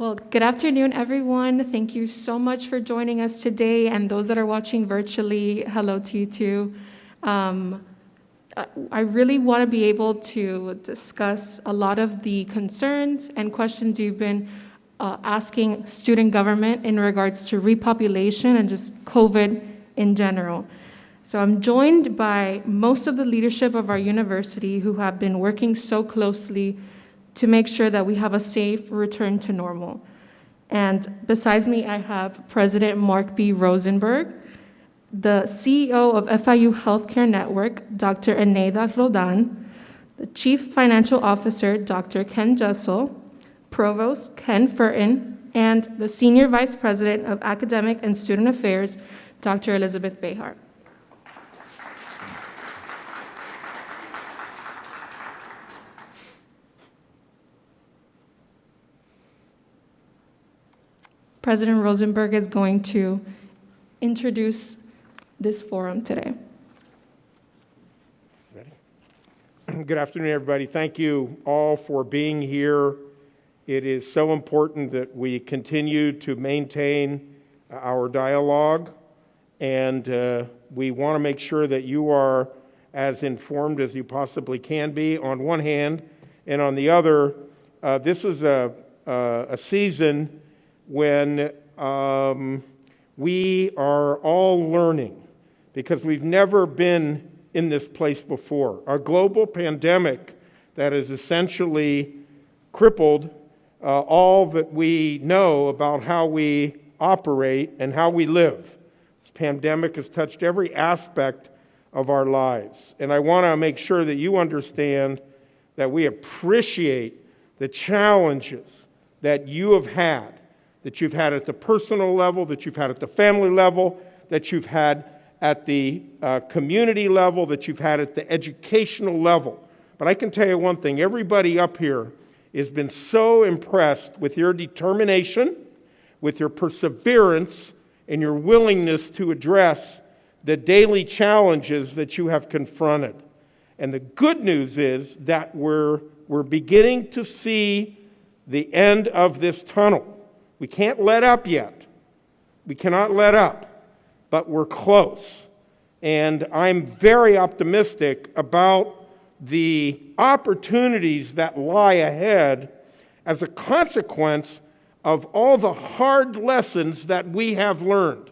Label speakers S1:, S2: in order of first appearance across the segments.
S1: Well, good afternoon, everyone. Thank you so much for joining us today, and those that are watching virtually, hello to you too. I really want to be able to discuss a lot of the concerns and questions you've been asking student government in regards to repopulation and just COVID in general. So I'm joined by most of the leadership of our university who have been working so closely to make sure that we have a safe return to normal. And besides me, I have President Mark B. Rosenberg, the CEO of FIU Healthcare Network, Dr. Eneida Roldan, the Chief Financial Officer, Dr. Ken Jessel, Provost Ken Furton, and the Senior Vice President of Academic and Student Affairs, Dr. Elizabeth Behar. President Rosenberg is going to introduce this forum today.
S2: Ready? Good afternoon, everybody. Thank you all for being here. It is so important that we continue to maintain our dialogue, and we want to make sure that you are as informed as you possibly can be on one hand, and on the other, this is a season when we are all learning, because we've never been in this place before. A global pandemic that has essentially crippled all that we know about how we operate and how we live. This pandemic has touched every aspect of our lives. And I want to make sure that you understand that we appreciate the challenges that you have had, that you've had at the personal level, that you've had at the family level, that you've had at the community level, that you've had at the educational level. But I can tell you one thing, everybody up here has been so impressed with your determination, with your perseverance, and your willingness to address the daily challenges that you have confronted. And the good news is that we're beginning to see the end of this tunnel. We can't let up yet. We cannot let up, but we're close. And I'm very optimistic about the opportunities that lie ahead as a consequence of all the hard lessons that we have learned.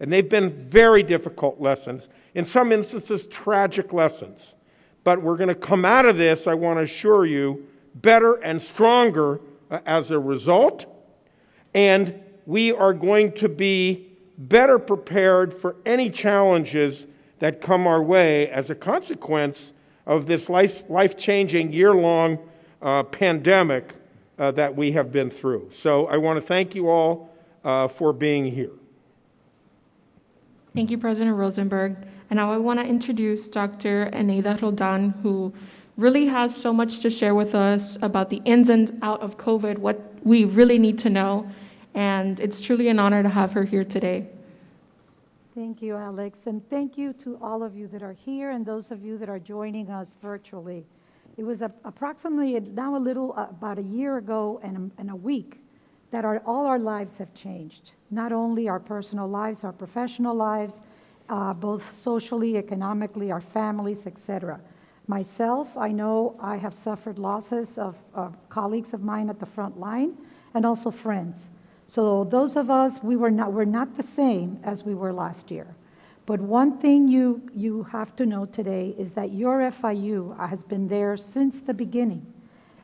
S2: And they've been very difficult lessons, in some instances tragic lessons. But we're going to come out of this, I want to assure you, better and stronger as a result. And we are going to be better prepared for any challenges that come our way as a consequence of this life-changing, year-long pandemic that we have been through. So I want to thank you all for being here.
S1: Thank you, President Rosenberg. And now I want to introduce Dr. Eneida Roldan, who really has so much to share with us about the ins and outs of COVID, what we really need to know. And it's truly an honor to have her here today.
S3: Thank you, Alex, and thank you to all of you that are here and those of you that are joining us virtually. It was approximately about a year ago and a week that all our lives have changed. Not only our personal lives, our professional lives, both socially, economically, our families, etc. Myself, I know I have suffered losses of colleagues of mine at the front line and also friends. So those of us, we're not the same as we were last year. But one thing you have to know today is that your FIU has been there since the beginning.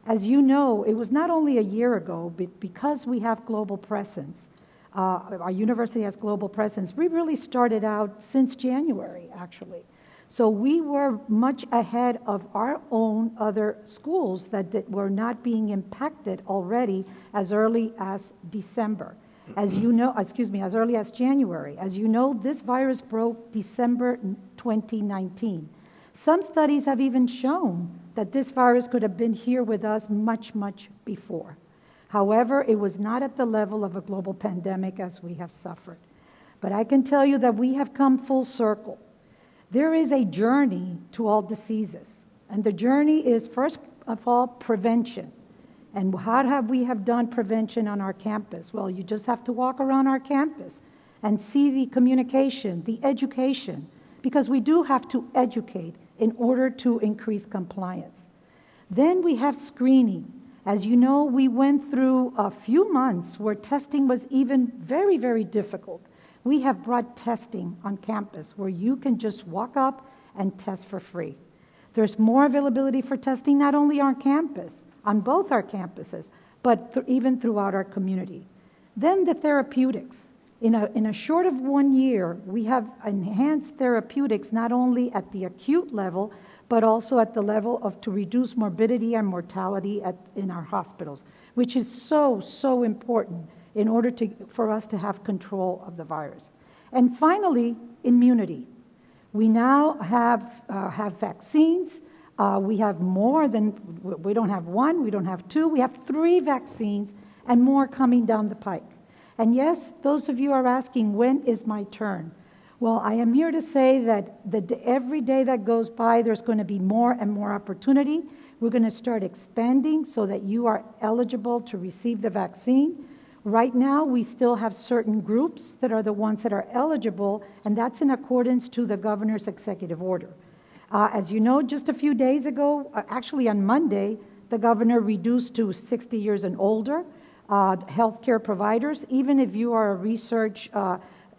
S3: As you know, it was not only a year ago, but because we have global presence, our university has global presence, we really started out since January, actually. So we were much ahead of our own other schools that were not being impacted already as early as December. As you know, as early as January. As you know, this virus broke December 2019. Some studies have even shown that this virus could have been here with us much, much before. However, it was not at the level of a global pandemic as we have suffered. But I can tell you that we have come full circle. There is a journey to all diseases, and the journey is, first of all, prevention. And how have we done prevention on our campus? Well, you just have to walk around our campus and see the communication, the education, because we do have to educate in order to increase compliance. Then we have screening. As you know, we went through a few months where testing was even very, very difficult. We have brought testing on campus where you can just walk up and test for free. There's more availability for testing, not only on campus, on both our campuses, but even throughout our community. Then the therapeutics. In a short of 1 year, we have enhanced therapeutics not only at the acute level, but also at the level of to reduce morbidity and mortality in our hospitals, which is so, so important in order for us to have control of the virus. And finally, immunity. We now have vaccines. We have more than, we don't have one, we don't have two, we have 3 vaccines and more coming down the pike. And yes, those of you are asking, when is my turn? Well, I am here to say that every day that goes by, there's going to be more and more opportunity. We're going to start expanding so that you are eligible to receive the vaccine. Right now, we still have certain groups that are the ones that are eligible, and that's in accordance to the governor's executive order. As you know, just a few days ago, actually on Monday, the governor reduced to 60 years and older healthcare providers. Even if you are a research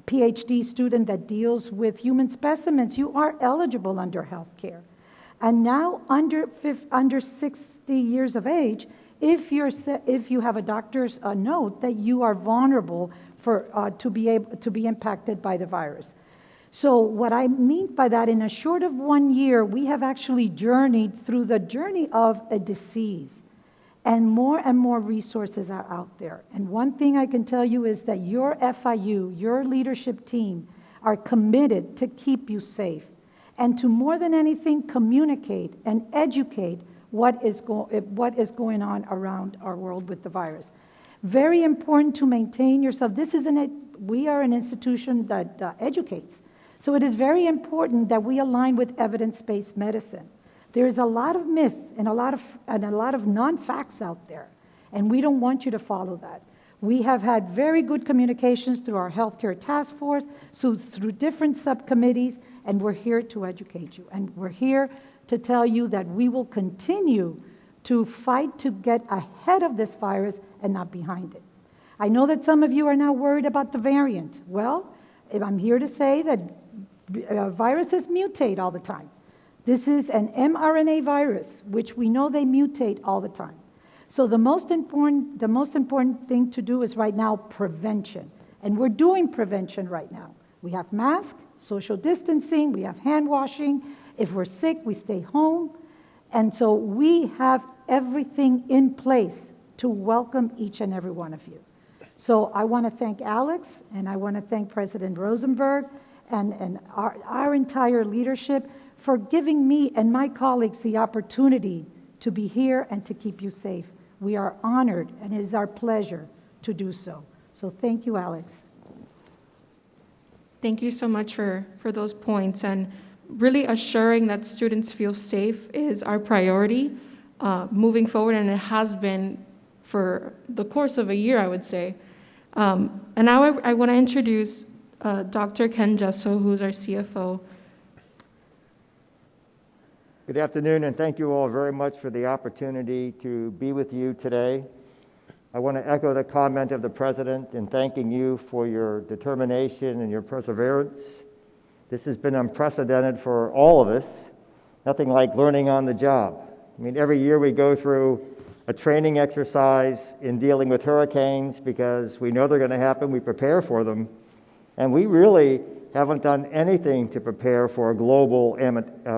S3: PhD student that deals with human specimens, you are eligible under healthcare. And now under 60 years of age, if you have a doctor's note that you are vulnerable to be impacted by the virus. So what I mean by that, in a short of 1 year, we have actually journeyed through the journey of a disease, and more resources are out there. And one thing I can tell you is that your FIU, your leadership team, are committed to keep you safe and to, more than anything, communicate and educate what is going on around our world with the virus. Very important to maintain yourself. We are an institution that educates. So it is very important that we align with evidence-based medicine. There is a lot of myth and a lot of non-facts out there, and we don't want you to follow that. We have had very good communications through our healthcare task force, so through different subcommittees, and we're here to educate you. And we're here to tell you that we will continue to fight to get ahead of this virus and not behind it. I know that some of you are now worried about the variant. Well, I'm here to say that viruses mutate all the time. This is an mRNA virus, which we know they mutate all the time. So the most important thing to do is right now prevention. And we're doing prevention right now. We have masks, social distancing, we have hand washing. If we're sick, we stay home. And so we have everything in place to welcome each and every one of you. So I want to thank Alex, and I want to thank President Rosenberg and our entire leadership for giving me and my colleagues the opportunity to be here and to keep you safe. We are honored, and it is our pleasure to do so. So thank you, Alex.
S1: Thank you so much for those points. And really assuring that students feel safe is our priority moving forward, and it has been for the course of a year, I would say. And now I want to introduce Dr. Ken Jesso, who's our CFO.
S4: Good afternoon, and thank you all very much for the opportunity to be with you today. I want to echo the comment of the President in thanking you for your determination and your perseverance. This has been unprecedented for all of us, nothing like learning on the job. I mean, every year we go through a training exercise in dealing with hurricanes because we know they're going to happen, we prepare for them, and we really haven't done anything to prepare for a global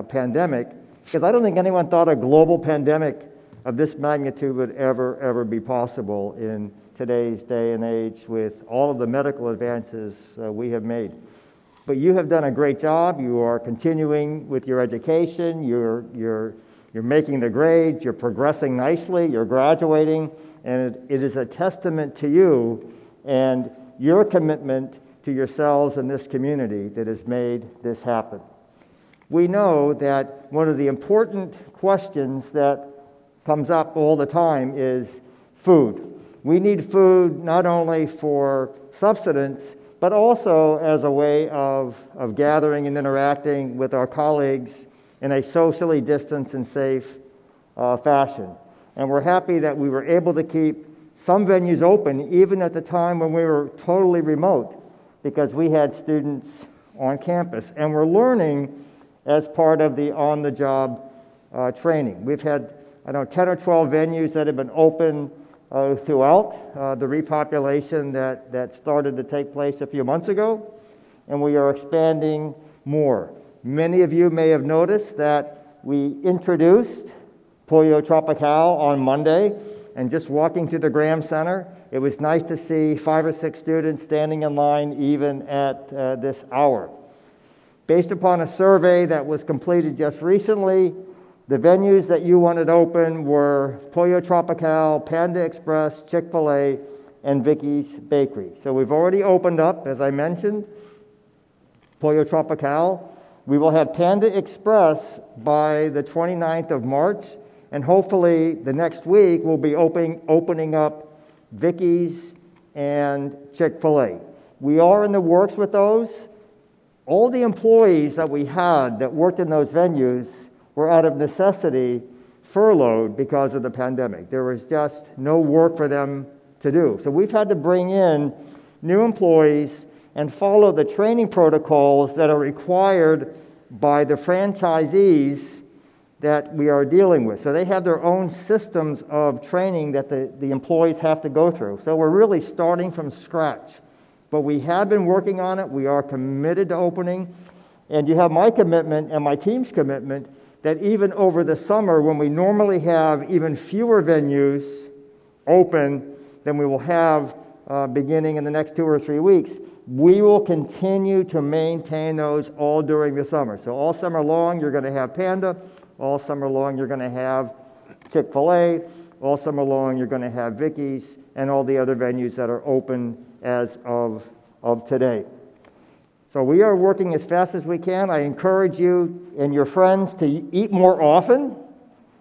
S4: pandemic, because I don't think anyone thought a global pandemic of this magnitude would ever be possible in today's day and age with all of the medical advances we have made. But you have done a great job. You are continuing with your education. You're making the grades. You're progressing nicely. You're graduating. And it is a testament to you and your commitment to yourselves and this community that has made this happen. We know that one of the important questions that comes up all the time is food. We need food not only for subsistence, but also as a way of gathering and interacting with our colleagues in a socially distanced and safe fashion. And we're happy that we were able to keep some venues open even at the time when we were totally remote, because we had students on campus. And we're learning as part of the on-the-job training. We've had, 10 or 12 venues that have been open throughout the repopulation that started to take place a few months ago, and we are expanding more. Many of you may have noticed that we introduced Pollo Tropical on Monday, and just walking to the Graham Center, it was nice to see 5 or 6 students standing in line even at this hour. Based upon a survey that was completed just recently, the venues that you wanted open were Pollo Tropical, Panda Express, Chick-fil-A, and Vicky's Bakery. So we've already opened up, as I mentioned, Pollo Tropical. We will have Panda Express by the 29th of March, and hopefully the next week we'll be opening up Vicky's and Chick-fil-A. We are in the works with those. All the employees that we had that worked in those venues were out of necessity furloughed because of the pandemic. There was just no work for them to do. So we've had to bring in new employees and follow the training protocols that are required by the franchisees that we are dealing with. So they have their own systems of training that the employees have to go through. So we're really starting from scratch. But we have been working on it. We are committed to opening. And you have my commitment and my team's commitment that even over the summer, when we normally have even fewer venues open than we will have beginning in the next 2 or 3 weeks, we will continue to maintain those all during the summer. So all summer long, you're going to have Panda. All summer long, you're going to have Chick-fil-A. All summer long, you're going to have Vicky's and all the other venues that are open as of today. So we are working as fast as we can. I encourage you and your friends to eat more often.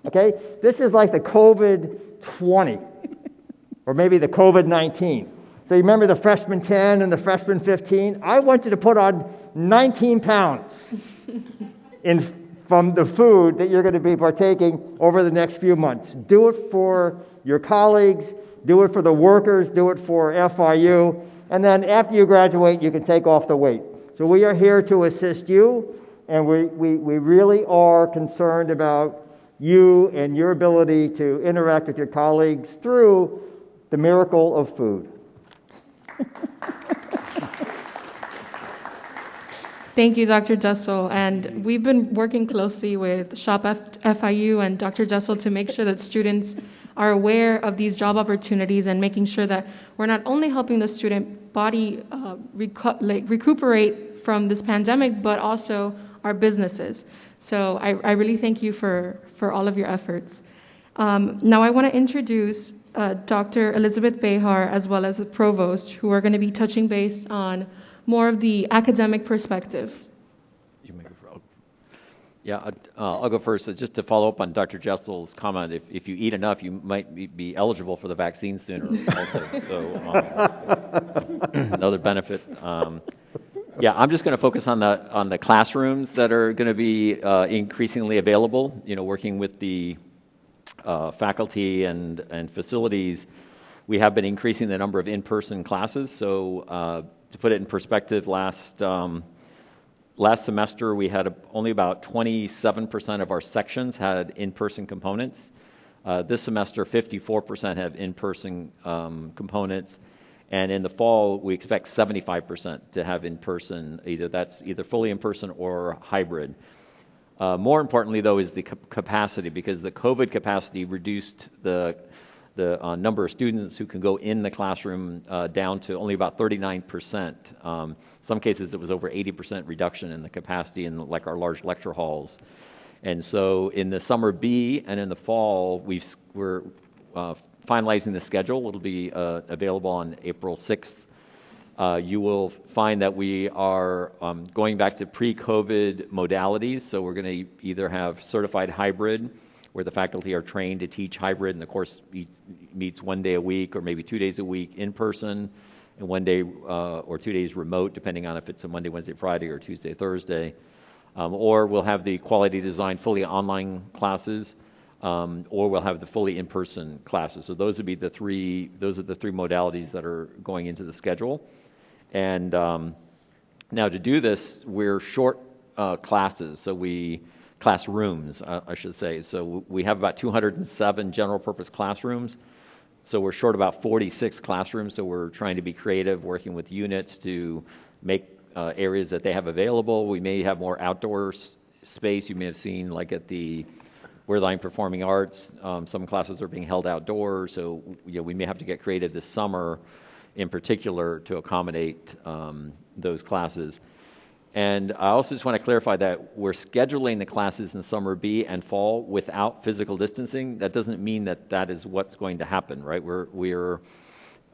S4: Okay? This is like the COVID-20, or maybe the COVID-19. So you remember the freshman 10 and the freshman 15? I want you to put on 19 pounds from the food that you're going to be partaking over the next few months. Do it for your colleagues, do it for the workers, do it for FIU, and then after you graduate, you can take off the weight. So we are here to assist you, and we really are concerned about you and your ability to interact with your colleagues through the miracle of food.
S1: Thank you, Dr. Jessel. And we've been working closely with Shop FIU and Dr. Jessel to make sure that students are aware of these job opportunities and making sure that we're not only helping the student body recuperate from this pandemic, but also our businesses. So I really thank you for all of your efforts. Now I want to introduce Dr. Elizabeth Behar as well as the provost, who are going to be touching base on more of the academic perspective.
S5: You may go. Yeah, I'll go first. Just to follow up on Dr. Jessel's comment, if you eat enough, you might be eligible for the vaccine sooner also. So another benefit. Yeah, I'm just going to focus on the classrooms that are going to be increasingly available. You know, working with the faculty and facilities, we have been increasing the number of in-person classes. So to put it in perspective, last semester we had only about 27% of our sections had in-person components. This semester, 54% have in-person components. And in the fall, we expect 75% to have in-person, either fully in-person or hybrid. More importantly, though, is the capacity, because the COVID capacity reduced the number of students who can go in the classroom down to only about 39%. Some cases, it was over 80% reduction in the capacity in like our large lecture halls. And so in the summer B and in the fall, we're finalizing the schedule. It'll be available on April 6th. You will find that we are going back to pre-COVID modalities. So we're going to either have certified hybrid where the faculty are trained to teach hybrid, and the course meets 1 day a week or maybe 2 days a week in person, and 1 day or 2 days remote, depending on if it's a Monday, Wednesday, Friday, or Tuesday, Thursday. Or we'll have the quality design fully online classes, or we'll have the fully in-person classes. So those are the three modalities that are going into the schedule. And now to do this, we're short classrooms, I should say. So we have about 207 general purpose classrooms. So we're short about 46 classrooms. So we're trying to be creative, working with units to make areas that they have available. We may have more outdoor space. You may have seen, like at the Wehrlein Performing Arts, some classes are being held outdoors. So we may have to get creative this summer, in particular, to accommodate those classes. And I also just want to clarify that we're scheduling the classes in summer B and fall without physical distancing. That doesn't mean that that is what's going to happen, right? We're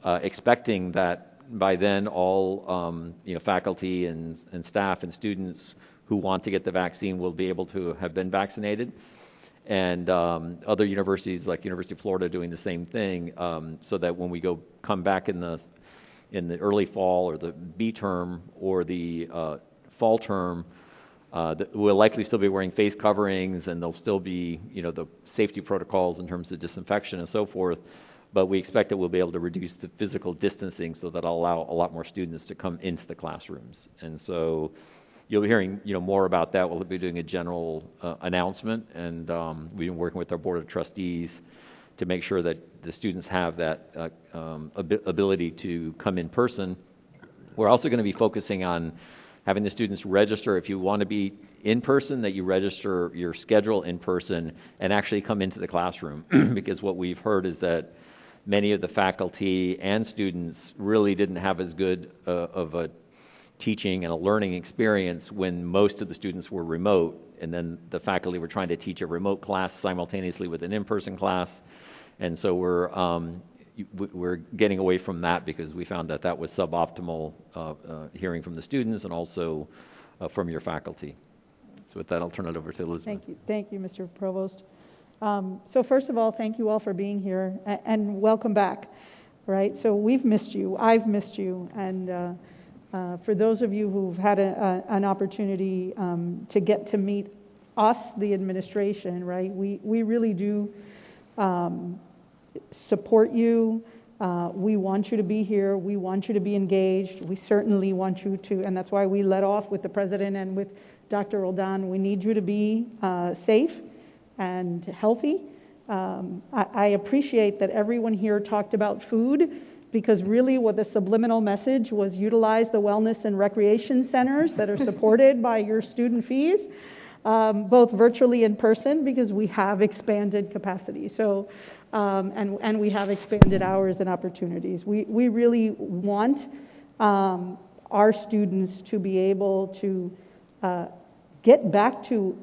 S5: expecting that by then all faculty and staff and students who want to get the vaccine will be able to have been vaccinated. And other universities, like University of Florida, doing the same thing, so that when we come back in the early fall or the B term or the fall term, we'll likely still be wearing face coverings, and there'll still be the safety protocols in terms of disinfection and so forth. But we expect that we'll be able to reduce the physical distancing so that will allow a lot more students to come into the classrooms. And so you'll be hearing more about that. We'll be doing a general announcement, and we've been working with our board of trustees to make sure that the students have that ability to come in person. We're also going to be focusing on having the students register. If you want to be in person, that you register your schedule in person and actually come into the classroom. Because what we've heard is that many of the faculty and students really didn't have as good of a teaching and a learning experience when most of the students were remote, and then the faculty were trying to teach a remote class simultaneously with an in-person class. And so we're getting away from that because we found that that was suboptimal hearing from the students and also from your faculty. So with that, I'll turn it over to Elizabeth.
S6: Thank you, Mr. Provost. So first of all, thank you all for being here and welcome back, right? So we've missed you, I've missed you, and for those of you who've had an opportunity to get to meet us, the administration, right? We really do support you. We want you to be here. We want you to be engaged. We certainly want you to, and that's why we led off with the president and with Dr. Roldan. We need you to be safe and healthy. I appreciate that everyone here talked about food, because really what the subliminal message was: utilize the wellness and recreation centers that are supported by your student fees, both virtually and in person, because we have expanded capacity. So, and we have expanded hours and opportunities. We really want our students to be able to get back to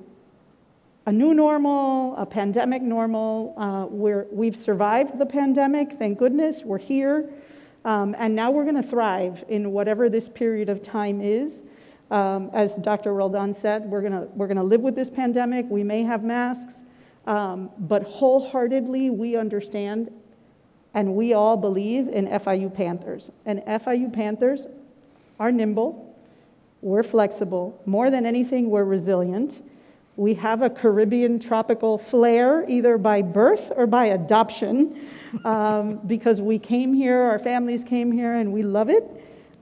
S6: a new normal, a pandemic normal, where we've survived the pandemic, thank goodness, we're here, and now we're gonna thrive in whatever this period of time is. As Dr. Roldan said, we're gonna live with this pandemic. We may have masks, but wholeheartedly we understand and we all believe in FIU Panthers. And FIU Panthers are nimble, we're flexible, more than anything, we're resilient. We have a Caribbean tropical flair, either by birth or by adoption, because we came here, our families came here, and we love it.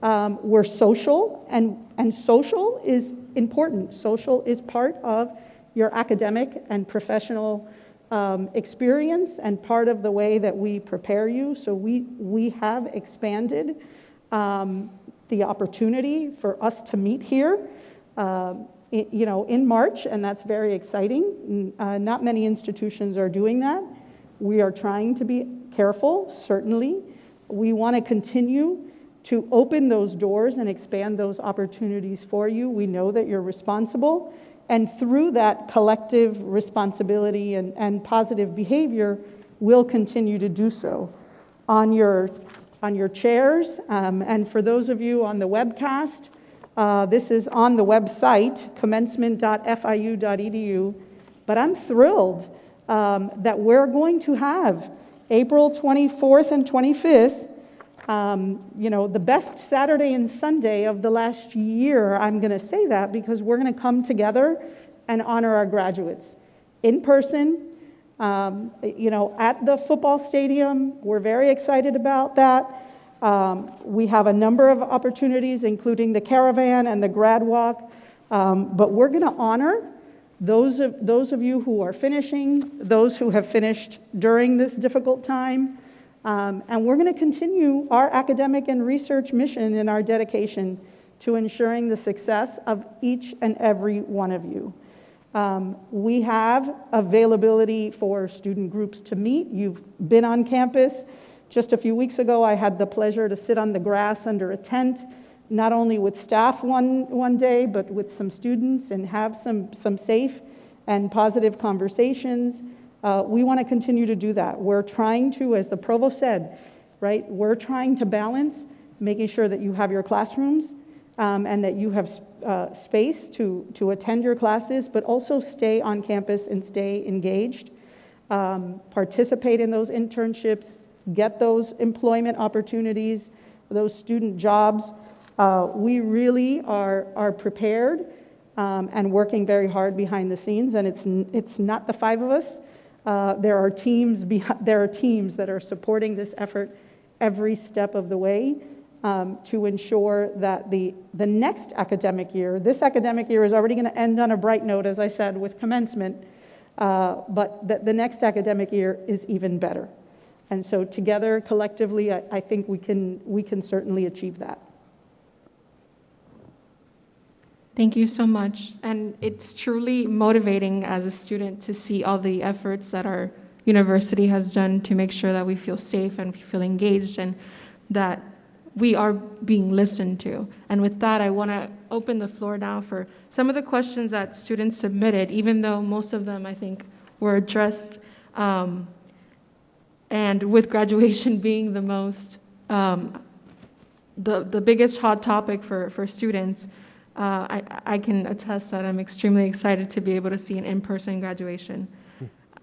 S6: We're social, and social is important. Social is part of your academic and professional experience and part of the way that we prepare you. So we have expanded the opportunity for us to meet here. In March, and that's very exciting. Not many institutions are doing that. We are trying to be careful, certainly. We want to continue to open those doors and expand those opportunities for you. We know that you're responsible, and through that collective responsibility and positive behavior, we'll continue to do so. On your chairs, and for those of you on the webcast, this is on the website, commencement.fiu.edu, but I'm thrilled that we're going to have April 24th and 25th, the best Saturday and Sunday of the last year. I'm going to say that because we're going to come together and honor our graduates in person, at the football stadium. We're very excited about that. We have a number of opportunities, including the caravan and the grad walk, but we're going to honor those of you who are finishing, those who have finished during this difficult time, and we're going to continue our academic and research mission and our dedication to ensuring the success of each and every one of you. We have availability for student groups to meet. You've been on campus. Just a few weeks ago, I had the pleasure to sit on the grass under a tent, not only with staff one day, but with some students, and have some safe and positive conversations. We want to continue to do that. We're trying to, as the provost said, right, we're trying to balance making sure that you have your classrooms and that you have space to attend your classes, but also stay on campus and stay engaged, participate in those internships, get those employment opportunities, those student jobs. We really are prepared and working very hard behind the scenes, and it's not the five of us. There are teams that are supporting this effort every step of the way to ensure that the next academic year, this academic year is already going to end on a bright note, as I said, with commencement, but the next academic year is even better. And so together, collectively, I think we can certainly achieve that.
S1: Thank you so much. And it's truly motivating as a student to see all the efforts that our university has done to make sure that we feel safe and we feel engaged and that we are being listened to. And with that, I want to open the floor now for some of the questions that students submitted, even though most of them, I think, were addressed. And with graduation being the most, the biggest hot topic for students, I can attest that I'm extremely excited to be able to see an in-person graduation.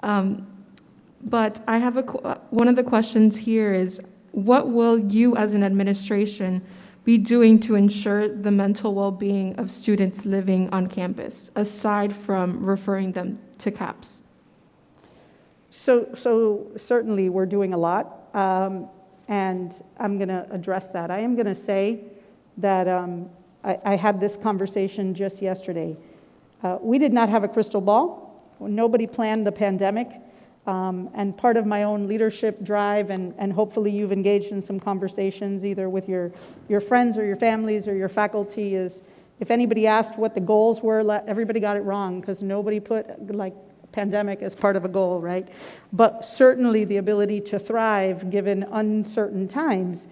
S1: But I have one of the questions here is, what will you as an administration be doing to ensure the mental well-being of students living on campus, aside from referring them to CAPS?
S6: So certainly we're doing a lot, and I'm going to address that. I am going to say that I had this conversation just yesterday. We did not have a crystal ball. Nobody planned the pandemic. And part of my own leadership drive, and hopefully you've engaged in some conversations either with your friends or your families or your faculty, is if anybody asked what the goals were, everybody got it wrong because nobody put pandemic as part of a goal, right? But certainly the ability to thrive given uncertain times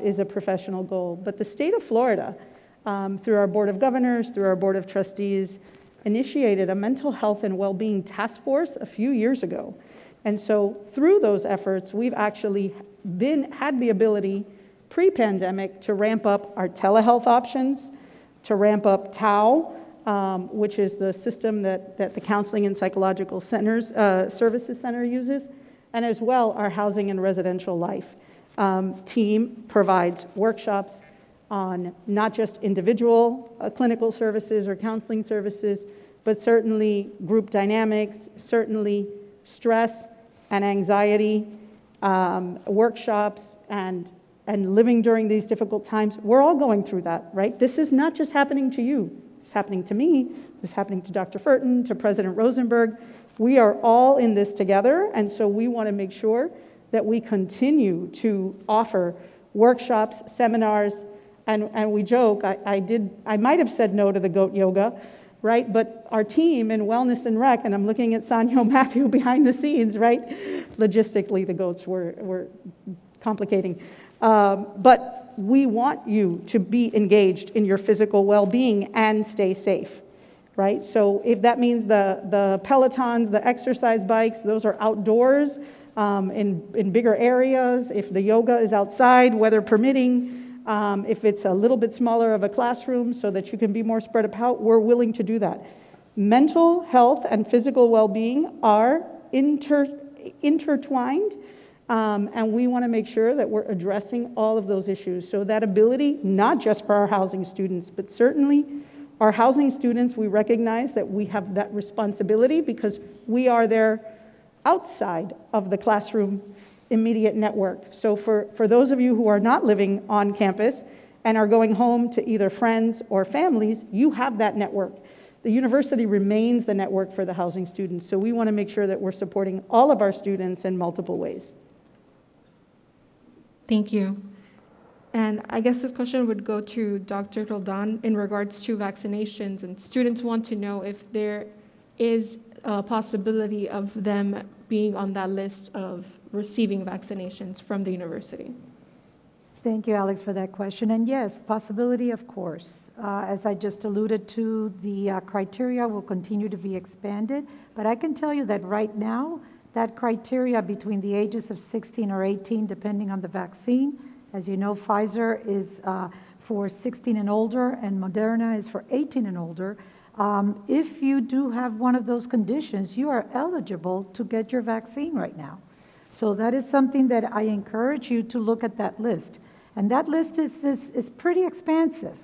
S6: is a professional goal. But the state of Florida, through our Board of Governors, through our Board of Trustees, initiated a mental health and well-being task force a few years ago. And so through those efforts, we've actually had the ability pre-pandemic to ramp up our telehealth options, to ramp up TAO, which is the system that the Counseling and Psychological Centers Services Center uses, and as well our Housing and Residential Life team provides workshops on not just individual clinical services or counseling services, but certainly group dynamics, certainly stress and anxiety, workshops, and living during these difficult times. We're all going through that, right? This is not just happening to you. It's happening to me. It's happening to Dr. Furton, to President Rosenberg. We are all in this together, and so we want to make sure that we continue to offer workshops, seminars, and we joke, I might have said no to the goat yoga, right? But our team in Wellness and Rec, and I'm looking at Sanyo Matthew behind the scenes, right? Logistically, the goats were complicating. But we want you to be engaged in your physical well-being and stay safe, right? So if that means the Pelotons, the exercise bikes, those are outdoors in bigger areas. If the yoga is outside, weather permitting, if it's a little bit smaller of a classroom so that you can be more spread out, we're willing to do that. Mental health and physical well-being are intertwined, and we want to make sure that we're addressing all of those issues. So that ability, not just for our housing students, but certainly our housing students, we recognize that we have that responsibility because we are there outside of the classroom immediate network. So for those of you who are not living on campus and are going home to either friends or families, you have that network. The university remains the network for the housing students. So we want to make sure that we're supporting all of our students in multiple ways.
S1: Thank you. And I guess this question would go to Dr. Roldan in regards to vaccinations. And students want to know if there is a possibility of them being on that list of receiving vaccinations from the university.
S3: Thank you, Alex, for that question. And yes, possibility, of course. As I just alluded to, the criteria will continue to be expanded. But I can tell you that right now, that criteria between the ages of 16 or 18, depending on the vaccine, as you know, Pfizer is for 16 and older, and Moderna is for 18 and older. If you do have one of those conditions, you are eligible to get your vaccine right now. So that is something that I encourage you to look at that list. And that list is pretty expansive.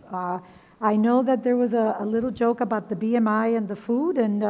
S3: I know that there was a little joke about the BMI and the food, and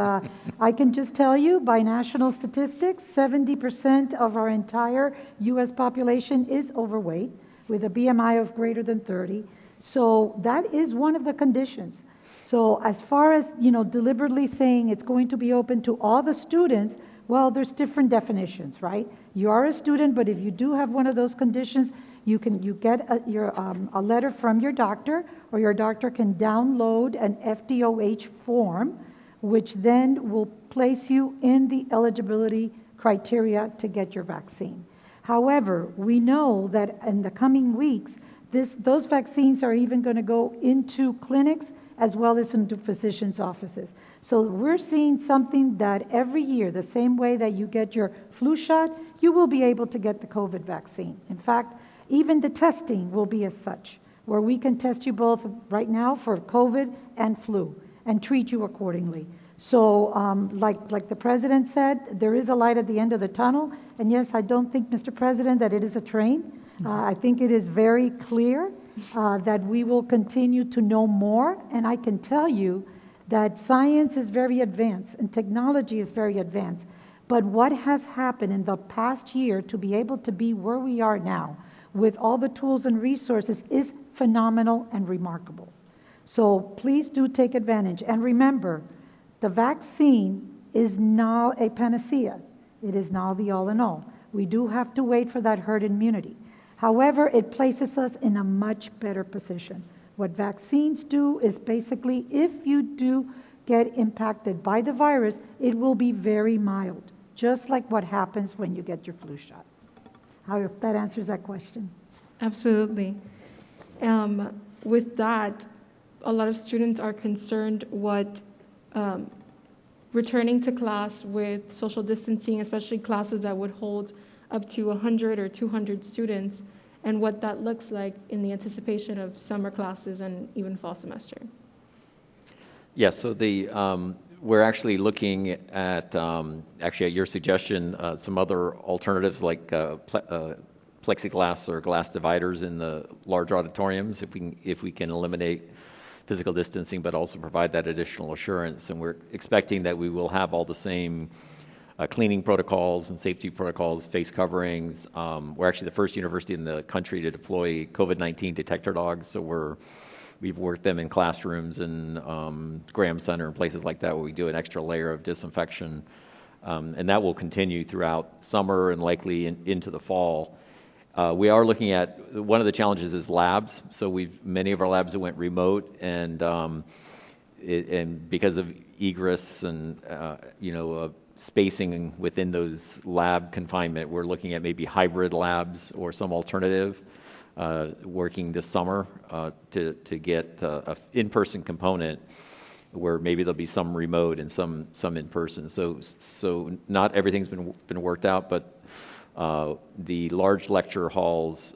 S3: I can just tell you, by national statistics, 70% of our entire U.S. population is overweight, with a BMI of greater than 30. So that is one of the conditions. So as far as, deliberately saying it's going to be open to all the students, well, there's different definitions, right? You are a student, but if you do have one of those conditions, you get a letter from your doctor, or your doctor can download an FDOH form, which then will place you in the eligibility criteria to get your vaccine. However, we know that in the coming weeks, those vaccines are even going to go into clinics as well as into physicians' offices. So we're seeing something that every year, the same way that you get your flu shot, you will be able to get the COVID vaccine. In fact, even the testing will be as such, where we can test you both right now for COVID and flu and treat you accordingly. So like the President said, there is a light at the end of the tunnel. And yes, I don't think, Mr. President, that it is a train. I think it is very clear that we will continue to know more. And I can tell you that science is very advanced and technology is very advanced. But what has happened in the past year to be able to be where we are now with all the tools and resources is phenomenal and remarkable. So please do take advantage. And remember, the vaccine is now a panacea. It is now the all in all. We do have to wait for that herd immunity. However, it places us in a much better position. What vaccines do is basically, if you do get impacted by the virus, it will be very mild, just like what happens when you get your flu shot. I hope that answers that question.
S1: Absolutely. With that, a lot of students are concerned what returning to class with social distancing, especially classes that would hold up to 100 or 200 students, and what that looks like in the anticipation of summer classes and even fall semester.
S5: Yeah, so we're actually looking at, actually at your suggestion, some other alternatives like plexiglass or glass dividers in the large auditoriums, if we can eliminate physical distancing, but also provide that additional assurance. And we're expecting that we will have all the same cleaning protocols and safety protocols, face coverings. We're actually the first university in the country to deploy Covid-19 detector dogs. So we've worked them in classrooms and Graham Center and places like that where we do an extra layer of disinfection. And that will continue throughout summer and likely into the fall. We are looking at, one of the challenges is labs. So many of our labs went remote, and because of egress and spacing within those lab confinement, we're looking at maybe hybrid labs or some alternative working this summer to get an in-person component where maybe there'll be some remote and some in person. So not everything's been worked out, but the large lecture halls,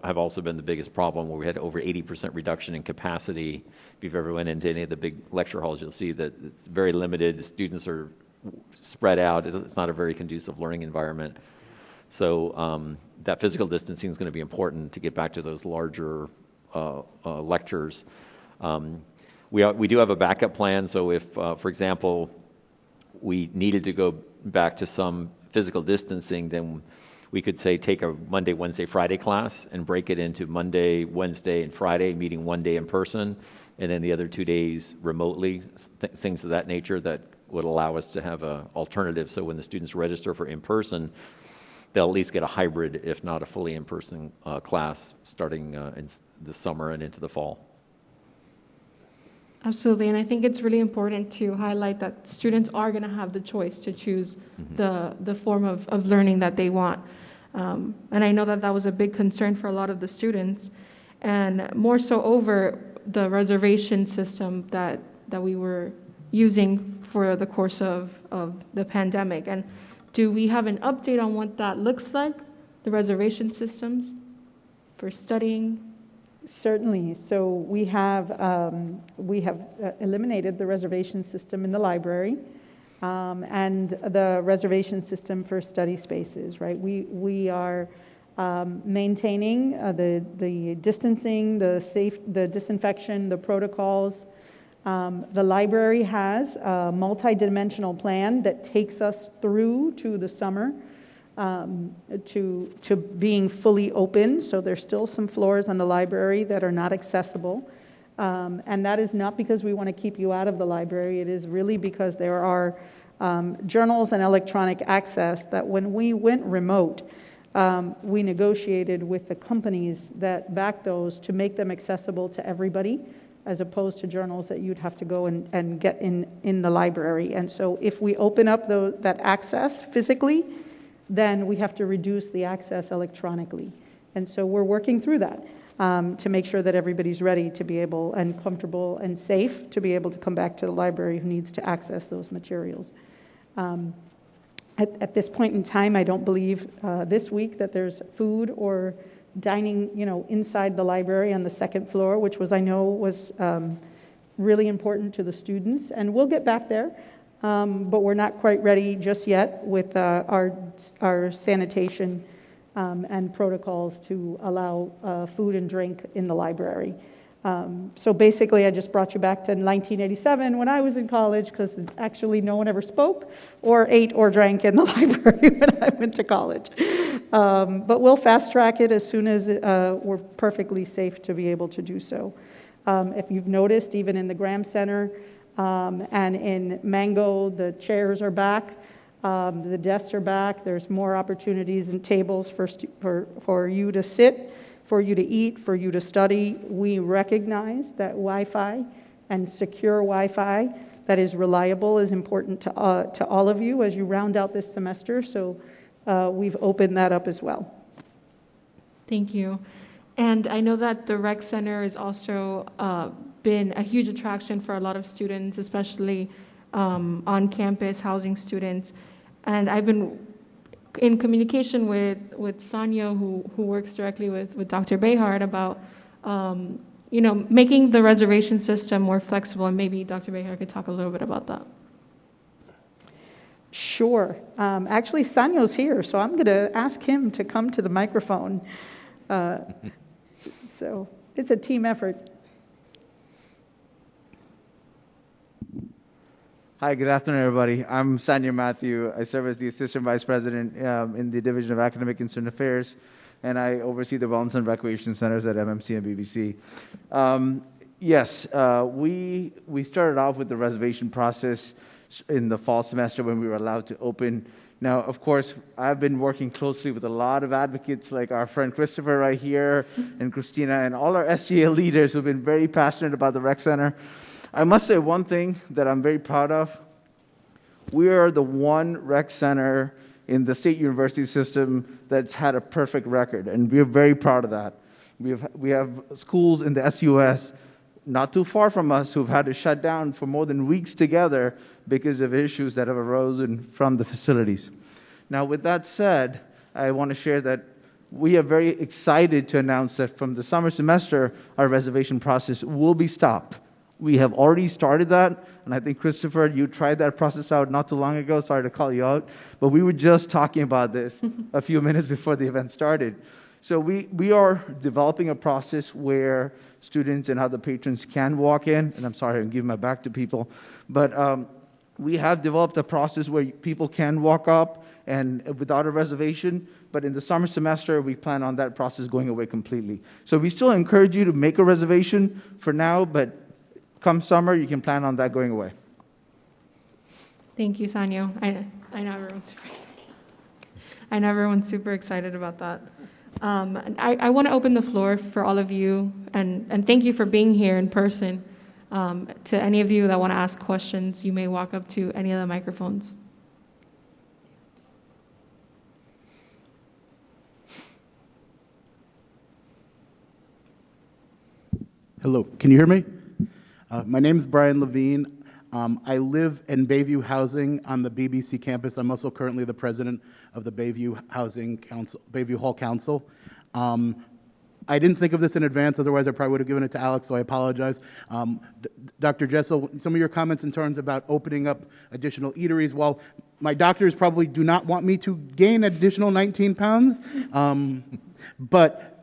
S5: have also been the biggest problem, where we had over 80% reduction in capacity. If you've ever went into any of the big lecture halls, you'll see that it's very limited. The students are spread out. It's not a very conducive learning environment. So that physical distancing is going to be important to get back to those larger lectures. We do have a backup plan. So if, for example, we needed to go back to some physical distancing, then we could say take a Monday, Wednesday, Friday class and break it into Monday, Wednesday, and Friday, meeting one day in person, and then the other 2 days remotely, things of that nature that would allow us to have an alternative. So when the students register for in-person, they'll at least get a hybrid, if not a fully in-person class starting in the summer and into the fall.
S1: Absolutely, and I think it's really important to highlight that students are going to have the choice to choose the form of learning that they want. And I know that that was a big concern for a lot of the students, and more so over the reservation system that we were using for the course of the pandemic. And do we have an update on what that looks like, the reservation systems for studying?
S6: Certainly. So we have eliminated the reservation system in the library and the reservation system for study spaces, right? We are maintaining the distancing, the disinfection, the protocols. The library has a multi-dimensional plan that takes us through to the summer. To being fully open, so there's still some floors on the library that are not accessible, and that is not because we want to keep you out of the library. It is really because there are journals and electronic access that when we went remote, we negotiated with the companies that back those to make them accessible to everybody, as opposed to journals that you'd have to go and get in the library. And so if we open up that access physically, then we have to reduce the access electronically. And so we're working through that to make sure that everybody's ready to be able and comfortable and safe to be able to come back to the library who needs to access those materials. At this point in time, I don't believe this week that there's food or dining, inside the library on the second floor, which I know was really important to the students. And we'll get back there. But we're not quite ready just yet with our sanitation and protocols to allow food and drink in the library. So basically, I just brought you back to 1987 when I was in college, because actually no one ever spoke or ate or drank in the library when I went to college. But we'll fast track it as soon as we're perfectly safe to be able to do so. If you've noticed, even in the Graham Center, and in Mango, the chairs are back, the desks are back. There's more opportunities and tables for you to sit, for you to eat, for you to study. We recognize that Wi-Fi and secure Wi-Fi that is reliable is important to all of you as you round out this semester. So we've opened that up as well.
S1: Thank you. And I know that the Rec Center is also been a huge attraction for a lot of students, especially on campus housing students. And I've been in communication with Sanyo, who works directly with Dr. Behar about making the reservation system more flexible, and maybe Dr. Behar could talk a little bit about that.
S6: Sure. Actually, Sanyo's here, so I'm going to ask him to come to the microphone. So it's a team effort.
S7: Hi, good afternoon, everybody. I'm Sanyo Matthew. I serve as the Assistant Vice President in the Division of Academic and Student Affairs, and I oversee the Wellness and Recreation Centers at MMC and BBC. Yes, we started off with the reservation process in the fall semester when we were allowed to open. Now, of course, I've been working closely with a lot of advocates like our friend Christopher right here and Christina and all our SGA leaders who've been very passionate about the Rec Center. I must say one thing that I'm very proud of. We are the one rec center in the state university system that's had a perfect record, and we're very proud of that. We have schools in the SUS not too far from us who've had to shut down for more than weeks together because of issues that have arisen from the facilities. Now, with that said, I want to share that we are very excited to announce that from the summer semester, our reservation process will be stopped. We have already started that, and I think, Christopher, you tried that process out not too long ago. Sorry to call you out, but we were just talking about this a few minutes before the event started. So we are developing a process where students and other patrons can walk in, and I'm sorry, I'm giving my back to people, but we have developed a process where people can walk up and without a reservation, but in the summer semester, we plan on that process going away completely. So we still encourage you to make a reservation for now, but come summer, you can plan on that going away.
S1: Thank you, Sanyo. I know everyone's super excited. I know everyone's super excited about that. I want to open the floor for all of you, and thank you for being here in person. To any of you that want to ask questions, you may walk up to any of the microphones.
S8: Hello, can you hear me? My name is Brian Levine. I live in Bayview Housing on the BBC campus. I'm also currently the president of the Bayview Housing Council, Bayview Hall Council. I didn't think of this in advance, otherwise I probably would have given it to Alex, so I apologize. Dr. Jessel, some of your comments in terms about opening up additional eateries, while my doctors probably do not want me to gain additional 19 pounds, but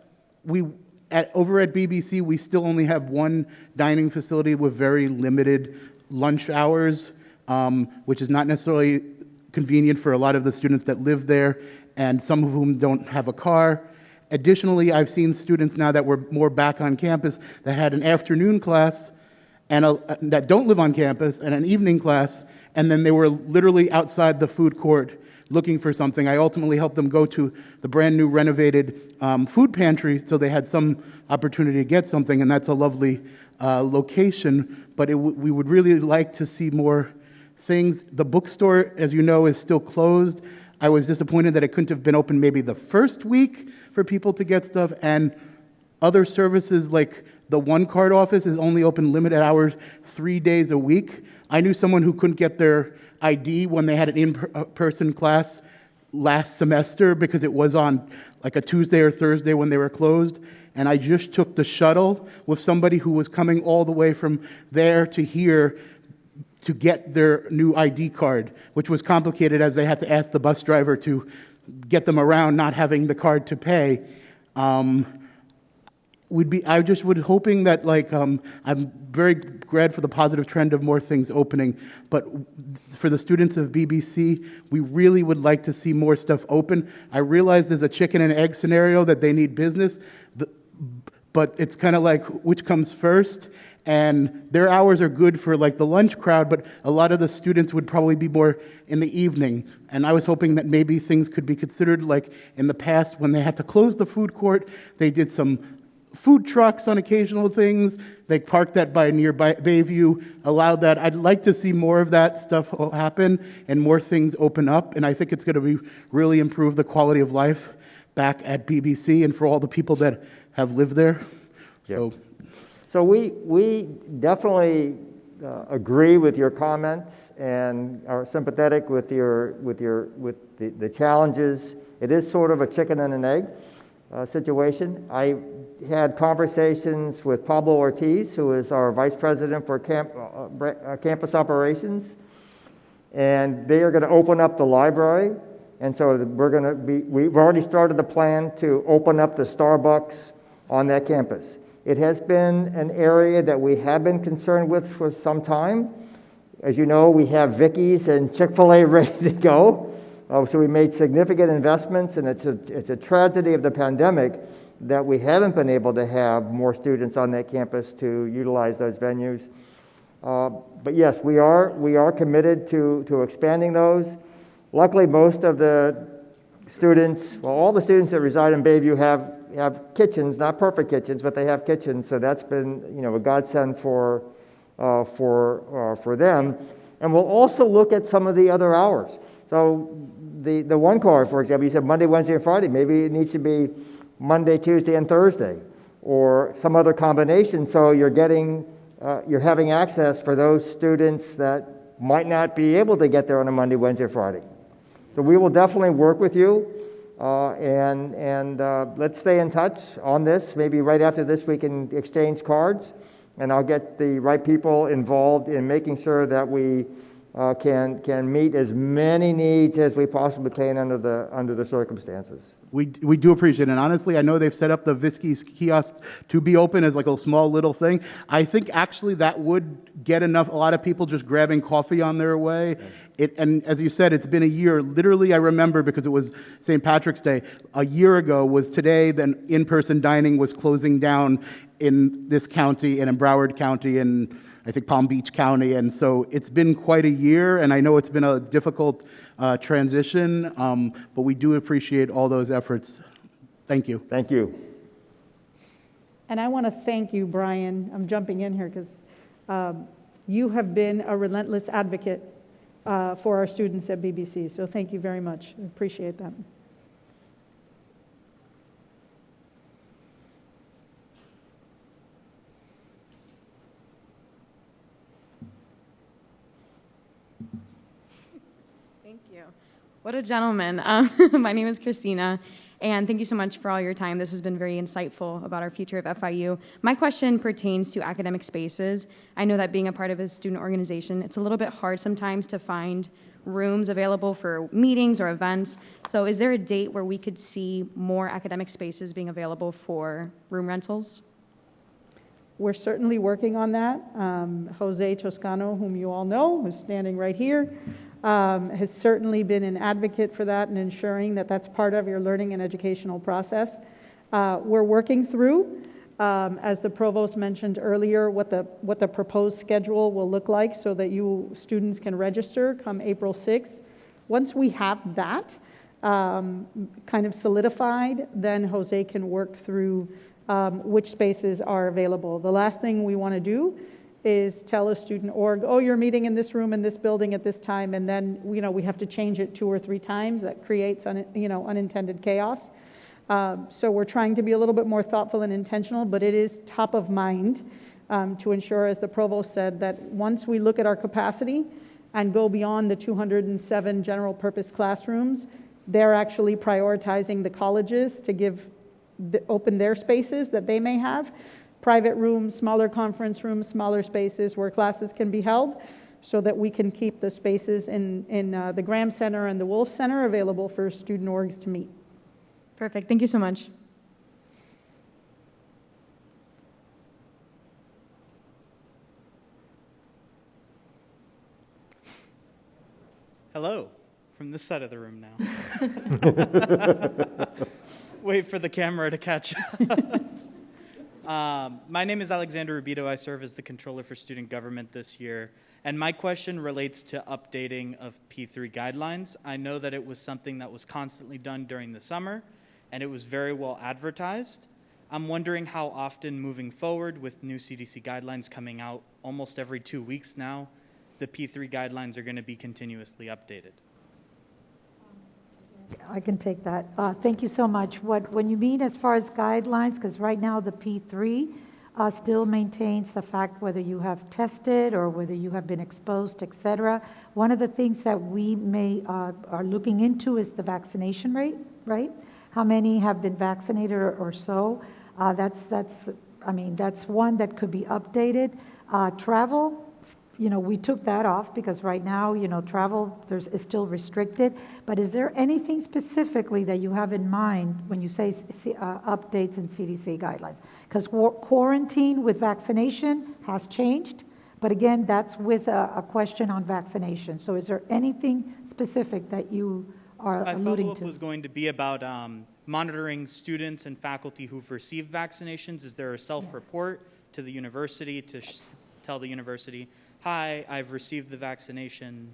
S8: over at BBC, we still only have one dining facility with very limited lunch hours, which is not necessarily convenient for a lot of the students that live there, and some of whom don't have a car. Additionally, I've seen students now that were more back on campus that had an afternoon class and that don't live on campus and an evening class, and then they were literally outside the food court looking for something. I ultimately helped them go to the brand new renovated food pantry so they had some opportunity to get something, and that's a lovely location, but we would really like to see more things. The bookstore, as you know, is still closed. I was disappointed that it couldn't have been open maybe the first week for people to get stuff, and other services like the One Card office is only open limited hours 3 days a week. I knew someone who couldn't get their ID when they had an in-person class last semester because it was on like a Tuesday or Thursday when they were closed, and I just took the shuttle with somebody who was coming all the way from there to here to get their new ID card, which was complicated as they had to ask the bus driver to get them around not having the card to pay. I just would hoping that I'm very glad for the positive trend of more things opening, but for the students of BBC, we really would like to see more stuff open. I realize there's a chicken and egg scenario that they need business, but it's kind of like which comes first, and their hours are good for like the lunch crowd, but a lot of the students would probably be more in the evening, and I was hoping that maybe things could be considered like in the past when they had to close the food court, they did some food trucks on occasional things. They parked that by nearby Bayview, allowed that. I'd like to see more of that stuff happen and more things open up, and I think it's going to really improve the quality of life back at BBC and for all the people that have lived there.
S4: So we definitely agree with your comments and are sympathetic with the challenges. It is sort of a chicken and an egg situation. I had conversations with Pablo Ortiz, who is our vice president for campus operations, and they are going to open up the library. And so we've already started the plan to open up the Starbucks on that campus. It has been an area that we have been concerned with for some time. As you know, we have Vicky's and Chick-fil-A ready to go. So we made significant investments, and it's a tragedy of the pandemic that we haven't been able to have more students on that campus to utilize those venues. But yes, we are committed to expanding those. Luckily, most of the students, all the students that reside in Bayview have kitchens, not perfect kitchens, but they have kitchens. So that's been a godsend for them. And we'll also look at some of the other hours. So the One Card, for example, you said Monday, Wednesday, and Friday. Maybe it needs to be Monday, Tuesday, and Thursday, or some other combination. So you're having access for those students that might not be able to get there on a Monday, Wednesday, Friday. So we will definitely work with you, and let's stay in touch on this. Maybe right after this we can exchange cards. and I'll get the right people involved in making sure that we can meet as many needs as we possibly can under the circumstances.
S8: We do appreciate it. And honestly, I know they've set up the Visky's kiosk to be open as like a small little thing. I think actually that would get a lot of people just grabbing coffee on their way. And as you said, it's been a year. Literally, I remember because it was St. Patrick's Day. A year ago was today, then in-person dining was closing down in this county and in Broward County and I think Palm Beach County. And so it's been quite a year, and I know it's been a difficult transition, but we do appreciate all those efforts. Thank you.
S4: Thank you.
S6: And I want to thank you, Brian. I'm jumping in here because you have been a relentless advocate for our students at BBC. So thank you very much. I appreciate that.
S9: Thank you. What a gentleman. My name is Christina, and thank you so much for all your time. This has been very insightful about our future of FIU. My question pertains to academic spaces. I know that being a part of a student organization, it's a little bit hard sometimes to find rooms available for meetings or events. So is there a date where we could see more academic spaces being available for room rentals?
S6: We're certainly working on that. Jose Toscano, whom you all know, who's standing right here, has certainly been an advocate for that and ensuring that that's part of your learning and educational process. We're working through, as the provost mentioned earlier, what the proposed schedule will look like so that you students can register come April 6th. Once we have that kind of solidified, then Jose can work through which spaces are available. The last thing we want to do is tell a student org, oh, you're meeting in this room in this building at this time, and then we have to change it 2 or 3 times. That creates unintended chaos. So we're trying to be a little bit more thoughtful and intentional, but it is top of mind to ensure, as the provost said, that once we look at our capacity and go beyond the 207 general purpose classrooms, they're actually prioritizing the colleges to open their spaces that they may have. Private rooms, smaller conference rooms, smaller spaces where classes can be held so that we can keep the spaces in the Graham Center and the Wolf Center available for student orgs to meet.
S9: Perfect. Thank you so much.
S10: Hello, from this side of the room now. Wait for the camera to catch up. My name is Alexander Rubito. I serve as the Controller for Student Government this year. And my question relates to updating of P3 guidelines. I know that it was something that was constantly done during the summer, and it was very well advertised. I'm wondering how often moving forward with new CDC guidelines coming out almost every 2 weeks now, the P3 guidelines are going to be continuously updated.
S3: I can take that. Thank you so much. When you mean as far as guidelines, because right now the P3 still maintains the fact whether you have tested or whether you have been exposed, et cetera. One of the things that we are looking into is the vaccination rate, right? How many have been vaccinated or so? That's one that could be updated. Travel, we took that off because right now, travel is still restricted. But is there anything specifically that you have in mind when you say updates in CDC guidelines? Because quarantine with vaccination has changed, but again, that's with a question on vaccination. So is there anything specific that you are alluding to?
S10: My follow-up was going to be about monitoring students and faculty who've received vaccinations. Is there a self-report to the university to tell the university, hi, I've received the vaccination?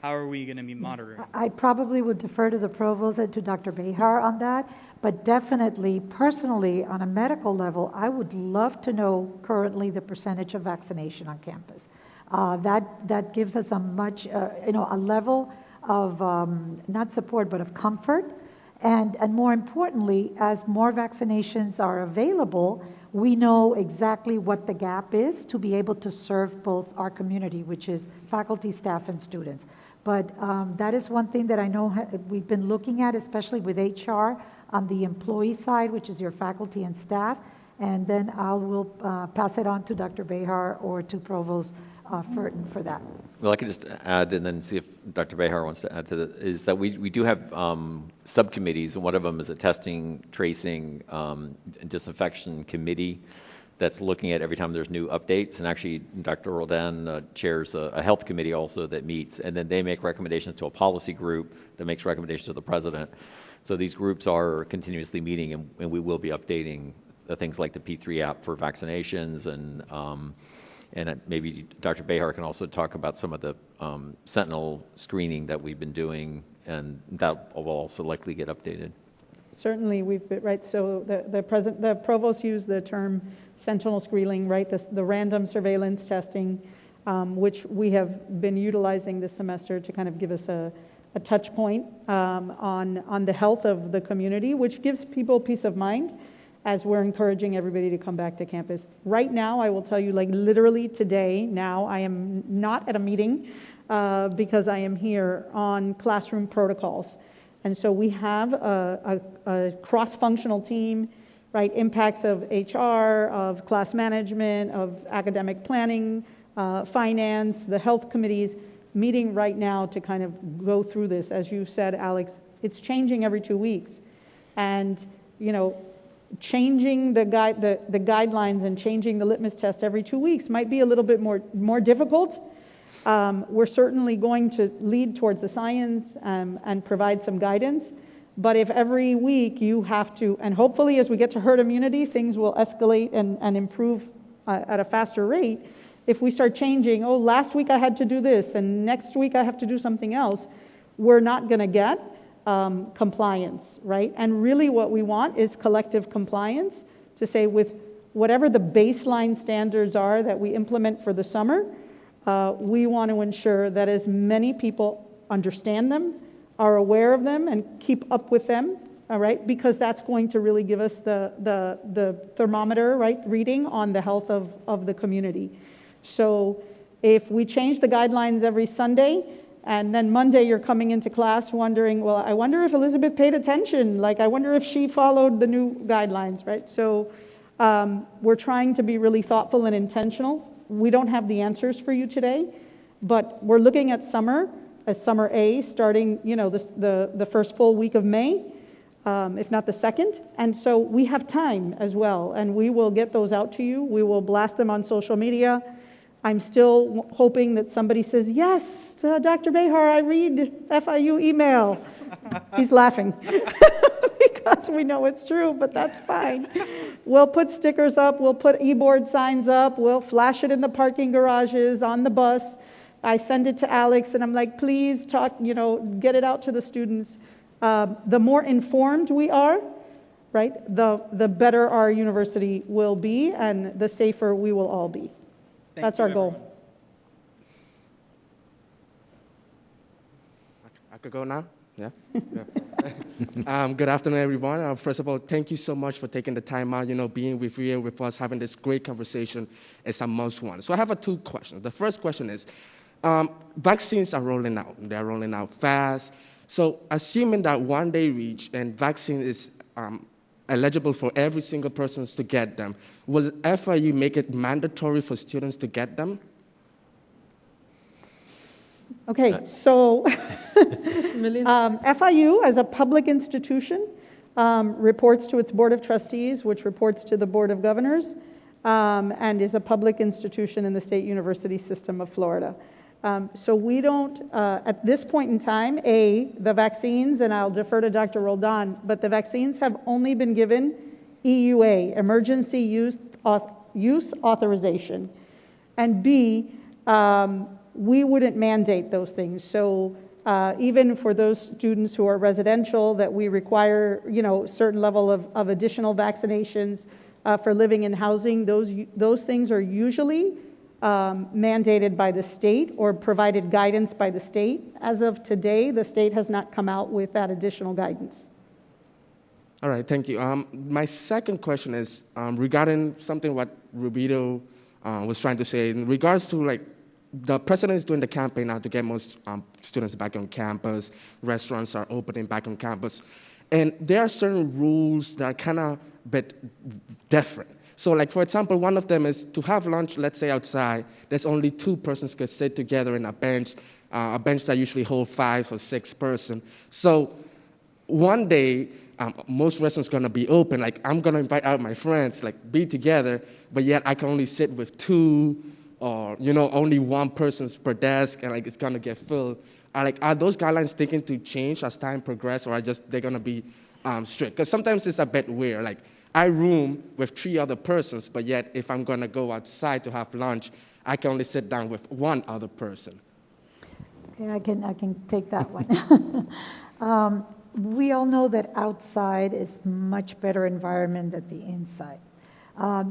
S10: How are we going to be monitoring?
S3: I probably would defer to the provost and to Dr. Behar on that, but definitely, personally, on a medical level, I would love to know currently the percentage of vaccination on campus. That gives us a much, a level of not support, but of comfort. And more importantly, as more vaccinations are available, we know exactly what the gap is to be able to serve both our community, which is faculty, staff, and students. But that is one thing that I know we've been looking at, especially with HR on the employee side, which is your faculty and staff, And then I will pass it on to Dr. Behar or to Provost Furton for that.
S5: Well, I could just add and then see if Dr. Behar wants to add to that, is that we do have subcommittees, and one of them is a testing, tracing, and disinfection committee that's looking at every time there's new updates. And actually, Dr. Roldan chairs a health committee also that meets, and then they make recommendations to a policy group that makes recommendations to the president. So these groups are continuously meeting, and we will be updating things like the P3 app for vaccinations, and maybe Dr. Behar can also talk about some of the sentinel screening that we've been doing, and that will also likely get updated.
S6: Certainly, we've been, right, so the provost used the term sentinel screening, right, the random surveillance testing, which we have been utilizing this semester to kind of give us a touch point on the health of the community, which gives people peace of mind as we're encouraging everybody to come back to campus. Right now, I will tell you, like literally today, now, I am not at a meeting because I am here on classroom protocols. And so we have a cross-functional team, right, impacts of HR, of class management, of academic planning, finance, the health committees, meeting right now to kind of go through this. As you said, Alex, it's changing every 2 weeks. And, you know, changing the guidelines and changing the litmus test every 2 weeks might be a little bit more difficult. We're certainly going to lead towards the science and provide some guidance. But if every week you have to, and hopefully as we get to herd immunity, things will escalate and improve at a faster rate. If we start changing, oh, last week I had to do this, and next week I have to do something else, we're not going to get compliance, right? And really what we want is collective compliance to say with whatever the baseline standards are that we implement for the summer, we want to ensure that as many people understand them, are aware of them, and keep up with them, all right? Because that's going to really give us the thermometer, right, reading on the health of the community. So if we change the guidelines every Sunday, and then Monday you're coming into class wondering, well, I wonder if Elizabeth paid attention. Like, I wonder if she followed the new guidelines, right? So we're trying to be really thoughtful and intentional. We don't have the answers for you today, but we're looking at summer as summer A, starting, you know, the first full week of May, if not the second. And so we have time as well, and we will get those out to you. We will blast them on social media. I'm still hoping that somebody says, yes, Dr. Behar, I read FIU email. He's laughing because we know it's true, but that's fine. We'll put stickers up. We'll put e-board signs up. We'll flash it in the parking garages, on the bus. I send it to Alex, and I'm like, please talk, you know, get it out to the students. The more informed we are, right, the better our university will be, and the safer we will all be. That's our goal.
S11: I could go now? Yeah? Good afternoon, everyone. First of all, thank you so much for taking the time out, you know, being with you and with us, having this great conversation. It's a must one. So I have two questions. The first question is, vaccines are rolling out. They're rolling out fast. So assuming that one day reach and vaccine is eligible for every single person to get them, will FIU make it mandatory for students to get them?
S6: Okay, so FIU, as a public institution, reports to its Board of Trustees, which reports to the Board of Governors, and is a public institution in the State University System of Florida. So we don't, at this point in time, the vaccines, and I'll defer to Dr. Roldan, but the vaccines have only been given EUA, Emergency Use Authorization, and B, we wouldn't mandate those things. So even for those students who are residential that we require, you know, certain level of additional vaccinations for living in housing, those things are usually mandated by the state or provided guidance by the state. As of today, the state has not come out with that additional guidance.
S11: All right, thank you. My second question is regarding something what Rubito was trying to say in regards to, like, the president is doing the campaign now to get most students back on campus. Restaurants are opening back on campus. And there are certain rules that are kind of a bit different. So like, for example, one of them is to have lunch, let's say outside, there's only 2 persons could sit together in a bench that usually holds 5 or 6 persons. So one day, most restaurants going to be open. Like, I'm going to invite out my friends, like, be together, but yet I can only sit with 2 or, only 1 person per desk, and, like, it's going to get filled. Are those guidelines thinking to change as time progresses, or they're going to be strict? Because sometimes it's a bit weird. Like, I room with 3 other persons, but yet if I'm going to go outside to have lunch, I can only sit down with 1 other person.
S3: Okay, I can take that one. We all know that outside is much better environment than the inside.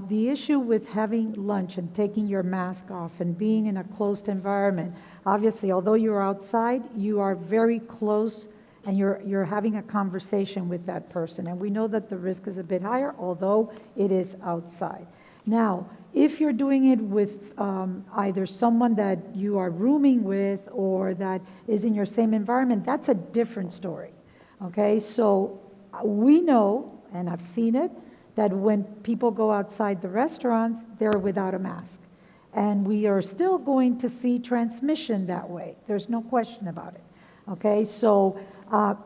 S3: The issue with having lunch and taking your mask off and being in a closed environment, obviously, although you're outside, you are very close and you're having a conversation with that person. And we know that the risk is a bit higher, although it is outside. Now, if you're doing it with either someone that you are rooming with or that is in your same environment, that's a different story. Okay, so we know, and I've seen it, that when people go outside the restaurants, they're without a mask. And we are still going to see transmission that way. There's no question about it. Okay, so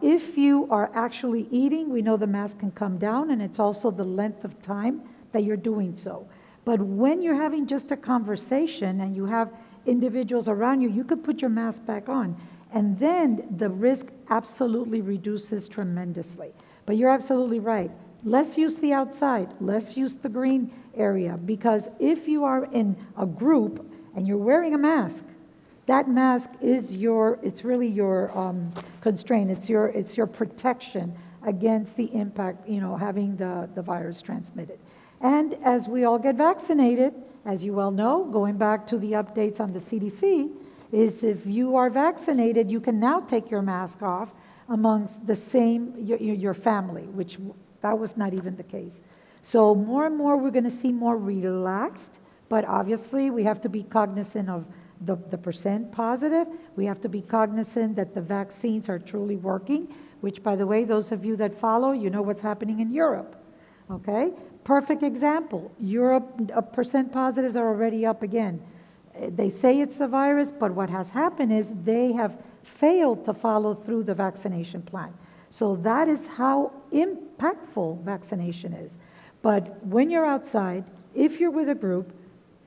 S3: if you are actually eating, we know the mask can come down, and it's also the length of time that you're doing so. But when you're having just a conversation and you have individuals around you, you could put your mask back on. And then the risk absolutely reduces tremendously. But you're absolutely right. Let's use the outside. Let's use the green area. Because if you are in a group and you're wearing a mask, that mask is it's really your constraint. It's your protection against the impact, having the virus transmitted. And as we all get vaccinated, as you well know, going back to the updates on the CDC, is if you are vaccinated, you can now take your mask off amongst the same, your family, which that was not even the case. So more and more, we're going to see more relaxed, but obviously we have to be cognizant of the percent positive. We have to be cognizant that the vaccines are truly working, which, by the way, those of you that follow, you know what's happening in Europe, okay? Perfect example. Europe, percent positives are already up again. They say it's the virus, but what has happened is they have failed to follow through the vaccination plan. So that is how impactful vaccination is. But when you're outside, if you're with a group,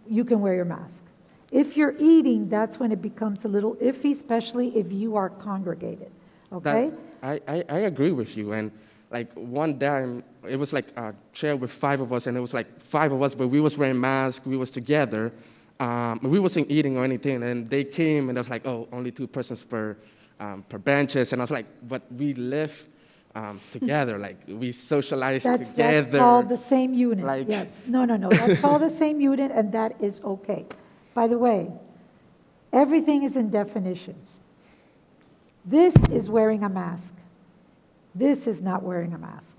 S3: you can wear your mask. If you're eating, that's when it becomes a little iffy, especially if you are congregated, okay?
S11: I agree with you. And like one time, it was like a chair with 5 of us, and it was like 5 of us, but we was wearing masks, we was together. We wasn't eating or anything, and they came and it was like, oh, only 2 persons per benches, and I was like, but we live together, like we socialize together.
S3: That's called the same unit. Yes, no, that's called the same unit, and that is okay. By the way, everything is in definitions. This is wearing a mask. This is not wearing a mask.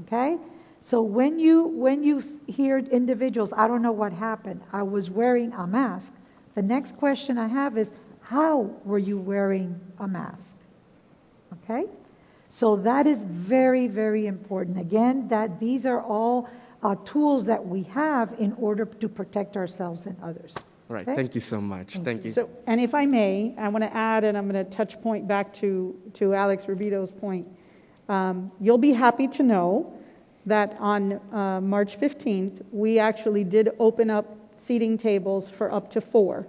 S3: Okay. So when you hear individuals, I don't know what happened, I was wearing a mask, the next question I have is, how were you wearing a mask? Okay? So that is very, very important. Again, that these are all tools that we have in order to protect ourselves and others.
S11: All right,
S3: Okay?
S11: thank you so much. Thank you.
S6: So, and if I may, I want to add, and I'm going to touch point back to Alex Rubito's point. You'll be happy to know that on March 15th, we actually did open up seating tables for up to 4.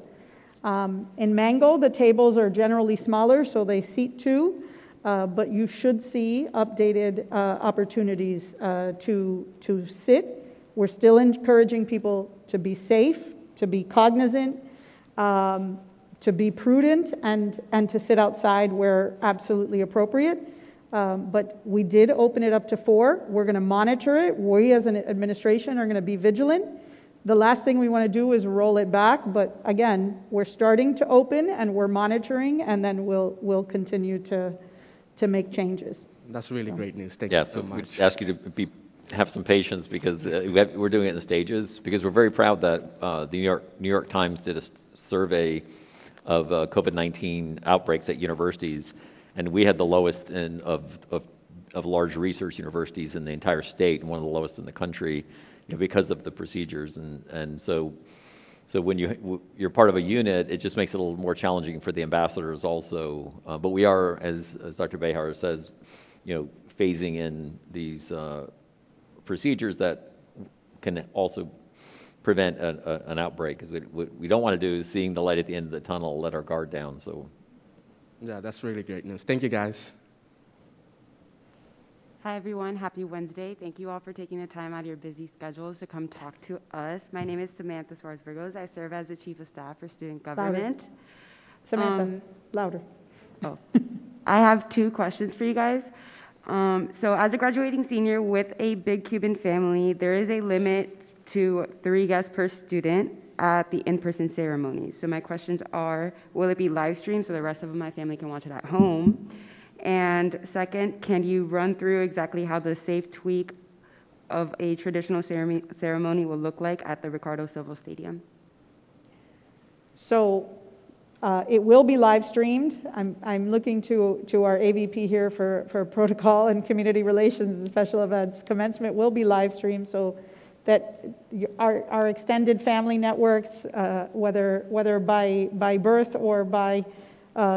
S6: In Mango, the tables are generally smaller, so they seat 2, but you should see updated opportunities to sit. We're still encouraging people to be safe, to be cognizant, to be prudent, and to sit outside where absolutely appropriate. But we did open it up to 4. We're going to monitor it. We as an administration are going to be vigilant. The last thing we want to do is roll it back. But again, we're starting to open and we're monitoring, and then we'll continue to make changes.
S11: That's really great news. Thank you so much.
S5: We just ask you to have some patience because we're doing it in stages, because we're very proud that the New York Times did a survey of COVID-19 outbreaks at universities, and we had the lowest of of large research universities in the entire state and one of the lowest in the country, because of the procedures. And so when you're part of a unit, it just makes it a little more challenging for the ambassadors also. But we are, as Dr. Behar says, phasing in these procedures that can also prevent an outbreak. Because what we don't want to do is seeing the light at the end of the tunnel, let our guard down. So,
S11: yeah, that's really great news. Thank you, guys.
S12: Hi, everyone. Happy Wednesday. Thank you all for taking the time out of your busy schedules to come talk to us. My name is Samantha Suarez-Burgos. I serve as the Chief of Staff for Student Government.
S6: Samantha, louder.
S12: Oh, I have 2 questions for you guys. So as a graduating senior with a big Cuban family, there is a limit to 3 guests per student at the in-person ceremonies. So my questions are, will it be live streamed so the rest of my family can watch it at home? And second, can you run through exactly how the safe tweak of a traditional ceremony will look like at the Ricardo Silva Stadium?
S6: So it will be live streamed. I'm looking to our AVP here for protocol and community relations and special events. Commencement will be live streamed so that our extended family networks, whether by birth or by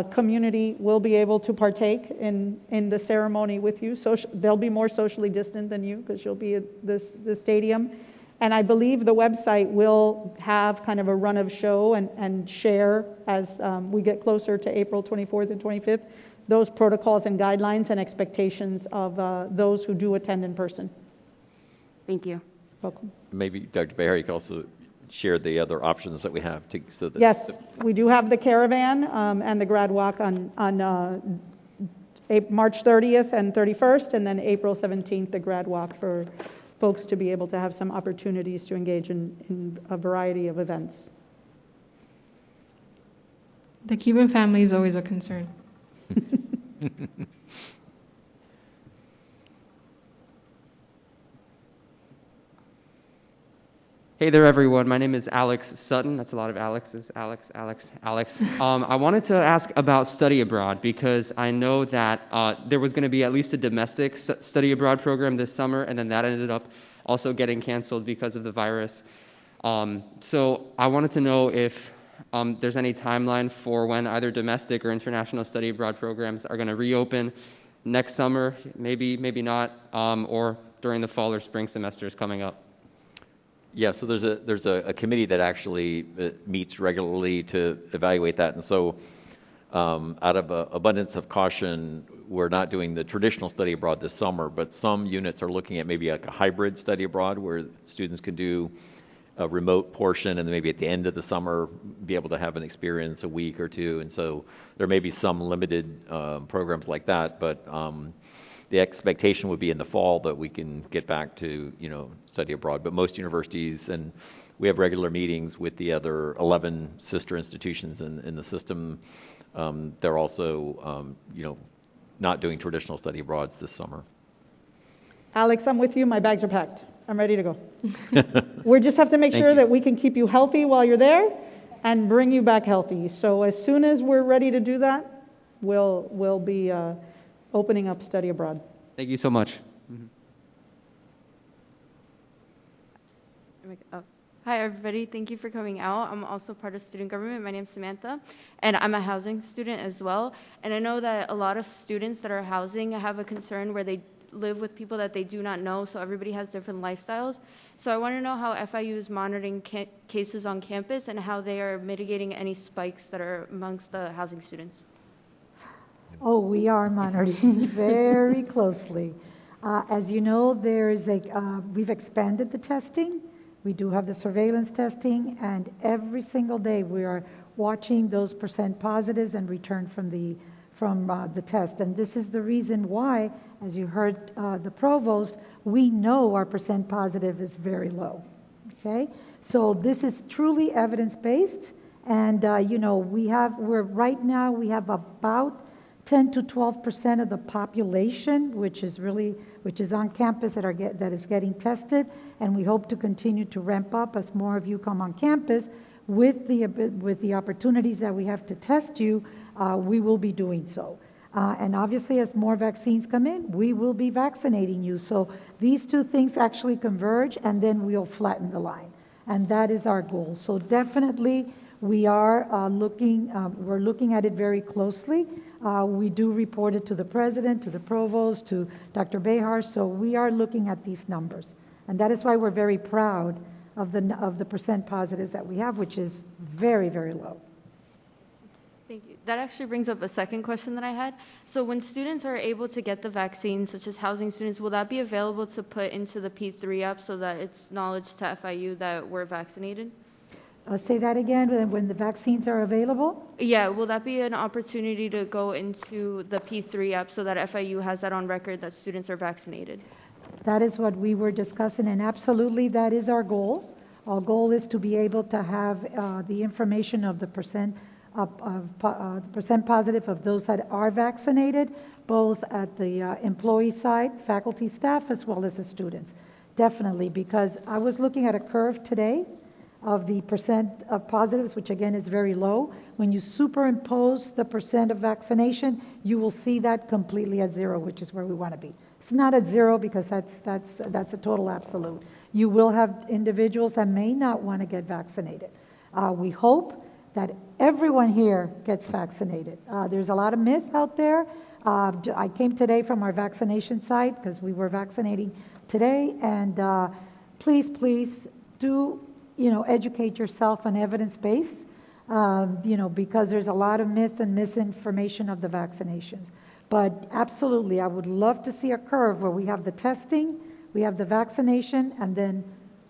S6: community, will be able to partake in the ceremony with you. They'll be more socially distant than you because you'll be at the stadium. And I believe the website will have kind of a run of show and share as we get closer to April 24th and 25th, those protocols and guidelines and expectations of those who do attend in person.
S12: Thank you.
S6: Welcome.
S5: maybe Dr. Behar, you could also share the other options that we have so that.
S6: Yes, we do have the caravan and the grad walk on March 30th and 31st, and then April 17th, the grad walk for folks to be able to have some opportunities to engage in a variety of events.
S1: The Cuban family is always a concern.
S13: Hey there, everyone. My name is Alex Sutton. That's a lot of Alexes. Alex. I wanted to ask about study abroad because I know that there was going to be at least a domestic study abroad program this summer, and then that ended up also getting canceled because of the virus. So I wanted to know if there's any timeline for when either domestic or international study abroad programs are going to reopen next summer, maybe not, or during the fall or spring semesters coming up.
S5: Yeah, so there's a committee that actually meets regularly to evaluate that, and so out of abundance of caution, we're not doing the traditional study abroad this summer, but some units are looking at maybe like a hybrid study abroad where students can do a remote portion and then maybe at the end of the summer be able to have an experience a week or two, and so there may be some limited programs like that, but the expectation would be in the fall that we can get back to, study abroad. But most universities, and we have regular meetings with the other 11 sister institutions in the system, they're also, not doing traditional study abroads this summer.
S6: Alex, I'm with you. My bags are packed. I'm ready to go. We just have to make sure that we can keep you healthy while you're there and bring you back healthy. So as soon as we're ready to do that, we'll be opening up study abroad.
S13: Thank you so much.
S14: Mm-hmm. Hi, everybody. Thank you for coming out. I'm also part of student government. My name's Samantha, and I'm a housing student as well. And I know that a lot of students that are housing have a concern where they live with people that they do not know, so everybody has different lifestyles. So I want to know how FIU is monitoring cases on campus and how they are mitigating any spikes that are amongst the housing students.
S3: Oh, we are monitoring very closely. As you know, we've expanded the testing. We do have the surveillance testing, and every single day we are watching those percent positives and return from the test. And this is the reason why, as you heard the provost, we know our percent positive is very low. Okay, so this is truly evidence-based, and right now we have about 10 to 12% of the population, which is on campus that is getting tested, and we hope to continue to ramp up as more of you come on campus. With the opportunities that we have to test you, we will be doing so. And obviously, as more vaccines come in, we will be vaccinating you. So these two things actually converge, and then we'll flatten the line. And that is our goal. So definitely, we are we're looking at it very closely. We do report it to the president, to the provost, to Dr. Behar. So we are looking at these numbers. And that is why we're very proud of the percent positives that we have, which is very, very low.
S14: Thank you. That actually brings up a second question that I had. So when students are able to get the vaccine, such as housing students, will that be available to put into the P3 app so that it's knowledge to FIU that we're vaccinated?
S3: Say that again, when the vaccines are available?
S14: Yeah, will that be an opportunity to go into the P3 app so that FIU has that on record that students are vaccinated?
S3: That is what we were discussing, and absolutely that is our goal. Our goal is to be able to have the information of the percent positive of those that are vaccinated, both at the employee side, faculty, staff, as well as the students. Definitely, because I was looking at a curve today of the percent of positives, which again is very low. When you superimpose the percent of vaccination, you will see that completely at zero, which is where we want to be. It's not at zero because that's a total absolute. You will have individuals that may not want to get vaccinated. We hope that everyone here gets vaccinated. There's a lot of myth out there. I came today from our vaccination site because we were vaccinating today, and please do educate yourself on evidence-based, because there's a lot of myth and misinformation of the vaccinations. But absolutely, I would love to see a curve where we have the testing, we have the vaccination, and then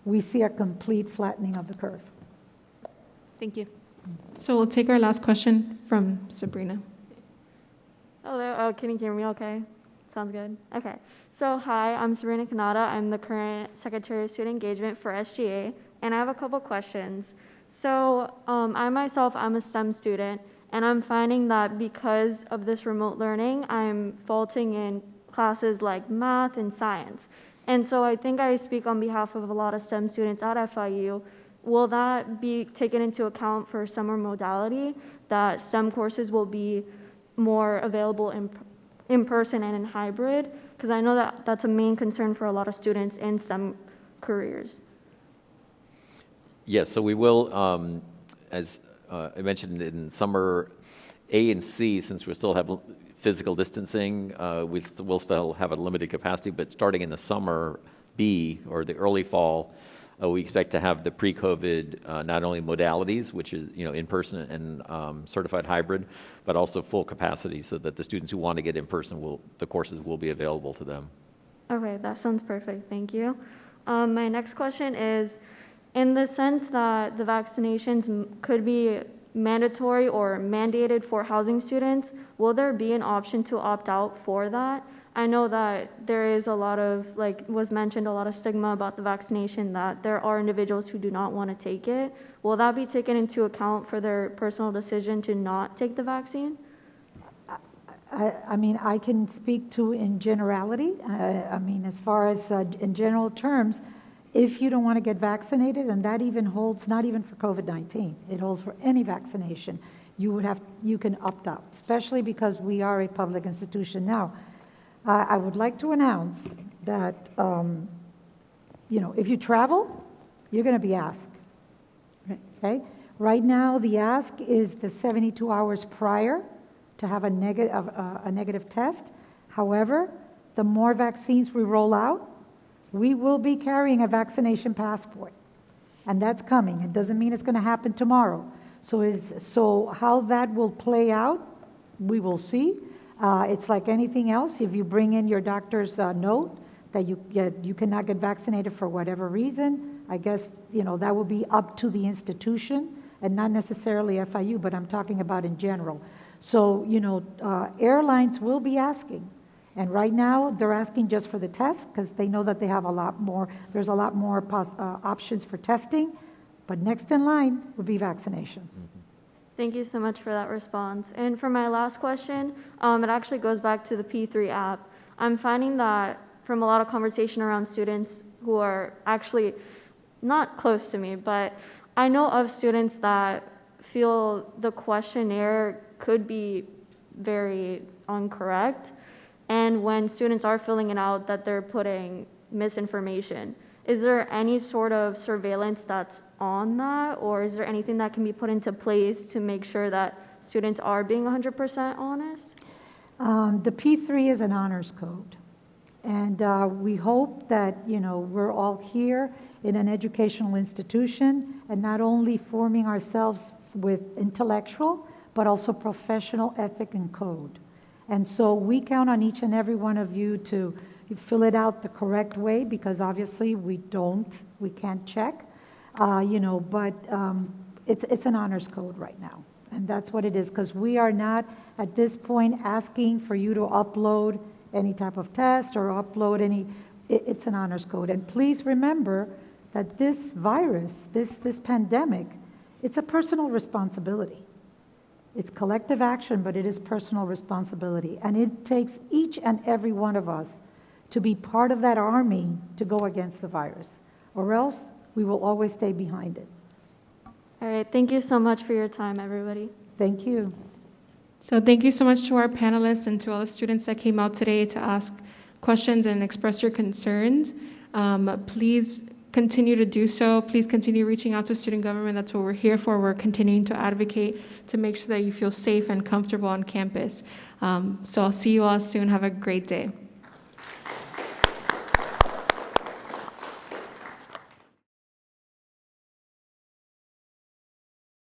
S3: we see a complete flattening of the curve.
S14: Thank you.
S1: So we'll take our last question from Sabrina.
S14: Hello, can you hear me okay? Sounds good. Okay. So hi, I'm Sabrina Kanata. I'm the current Secretary of Student Engagement for SGA, and I have a couple questions. So I myself, I'm a STEM student, and I'm finding that because of this remote learning, I'm faulting in classes like math and science. And so I think I speak on behalf of a lot of STEM students at FIU. Will that be taken into account for summer modality, that STEM courses will be more available in person and in hybrid? Because I know that that's a main concern for a lot of students in STEM careers.
S5: Yes, so we will, as I mentioned, in summer A and C, since we still have physical distancing, we'll still have a limited capacity, but starting in the summer B, or the early fall, we expect to have the pre-COVID not only modalities, which is in-person and certified hybrid, but also full capacity, so that the students who want to get in person the courses will be available to them.
S14: Okay, that sounds perfect. Thank you. My next question is, in the sense that the vaccinations could be mandatory or mandated for housing students, will there be an option to opt out for that? I know that there is a lot of, like was mentioned, a lot of stigma about the vaccination, that there are individuals who do not want to take it. Will that be taken into account for their personal decision to not take the vaccine?
S3: I mean, I can speak to in generality. I mean, as far as in general terms, if you don't want to get vaccinated, and that even holds not even for COVID-19, it holds for any vaccination, you can opt out, especially because we are a public institution now. I would like to announce that, if you travel, you're going to be asked, okay? Right now, the ask is the 72 hours prior to have a negative test. However, the more vaccines we roll out, we will be carrying a vaccination passport, and that's coming. It doesn't mean it's going to happen tomorrow. So how that will play out, we will see. It's like anything else. If you bring in your doctor's note that you cannot get vaccinated for whatever reason, I guess that will be up to the institution and not necessarily FIU, but I'm talking about in general. So airlines will be asking, and right now they're asking just for the test because they know that they have a lot more. There's a lot more options for testing, but next in line would be vaccination.
S14: Thank you so much for that response. And for my last question, it actually goes back to the P3 app. I'm finding that from a lot of conversation around students who are actually not close to me, but I know of students that feel the questionnaire could be very incorrect. And when students are filling it out, that they're putting misinformation. Is there any sort of surveillance that's on that, or is there anything that can be put into place to make sure that students are being 100% honest?
S3: The P3 is an honors code. And we hope that, we're all here in an educational institution and not only forming ourselves with intellectual, but also professional ethic and code. And so we count on each and every one of you to fill it out the correct way, because obviously we can't check, but it's an honors code right now. And that's what it is, because we are not at this point asking for you to upload any type of test or upload it's an honors code. And please remember that this virus, this pandemic, it's a personal responsibility. It's collective action, but it is personal responsibility. And it takes each and every one of us to be part of that army to go against the virus, or else we will always stay behind it.
S14: All right, thank you so much for your time, everybody.
S3: Thank you.
S1: So thank you so much to our panelists and to all the students that came out today to ask questions and express your concerns. Please continue to do so. Please continue reaching out to student government. That's what we're here for. We're continuing to advocate to make sure that you feel safe and comfortable on campus. So I'll see you all soon. Have a great day.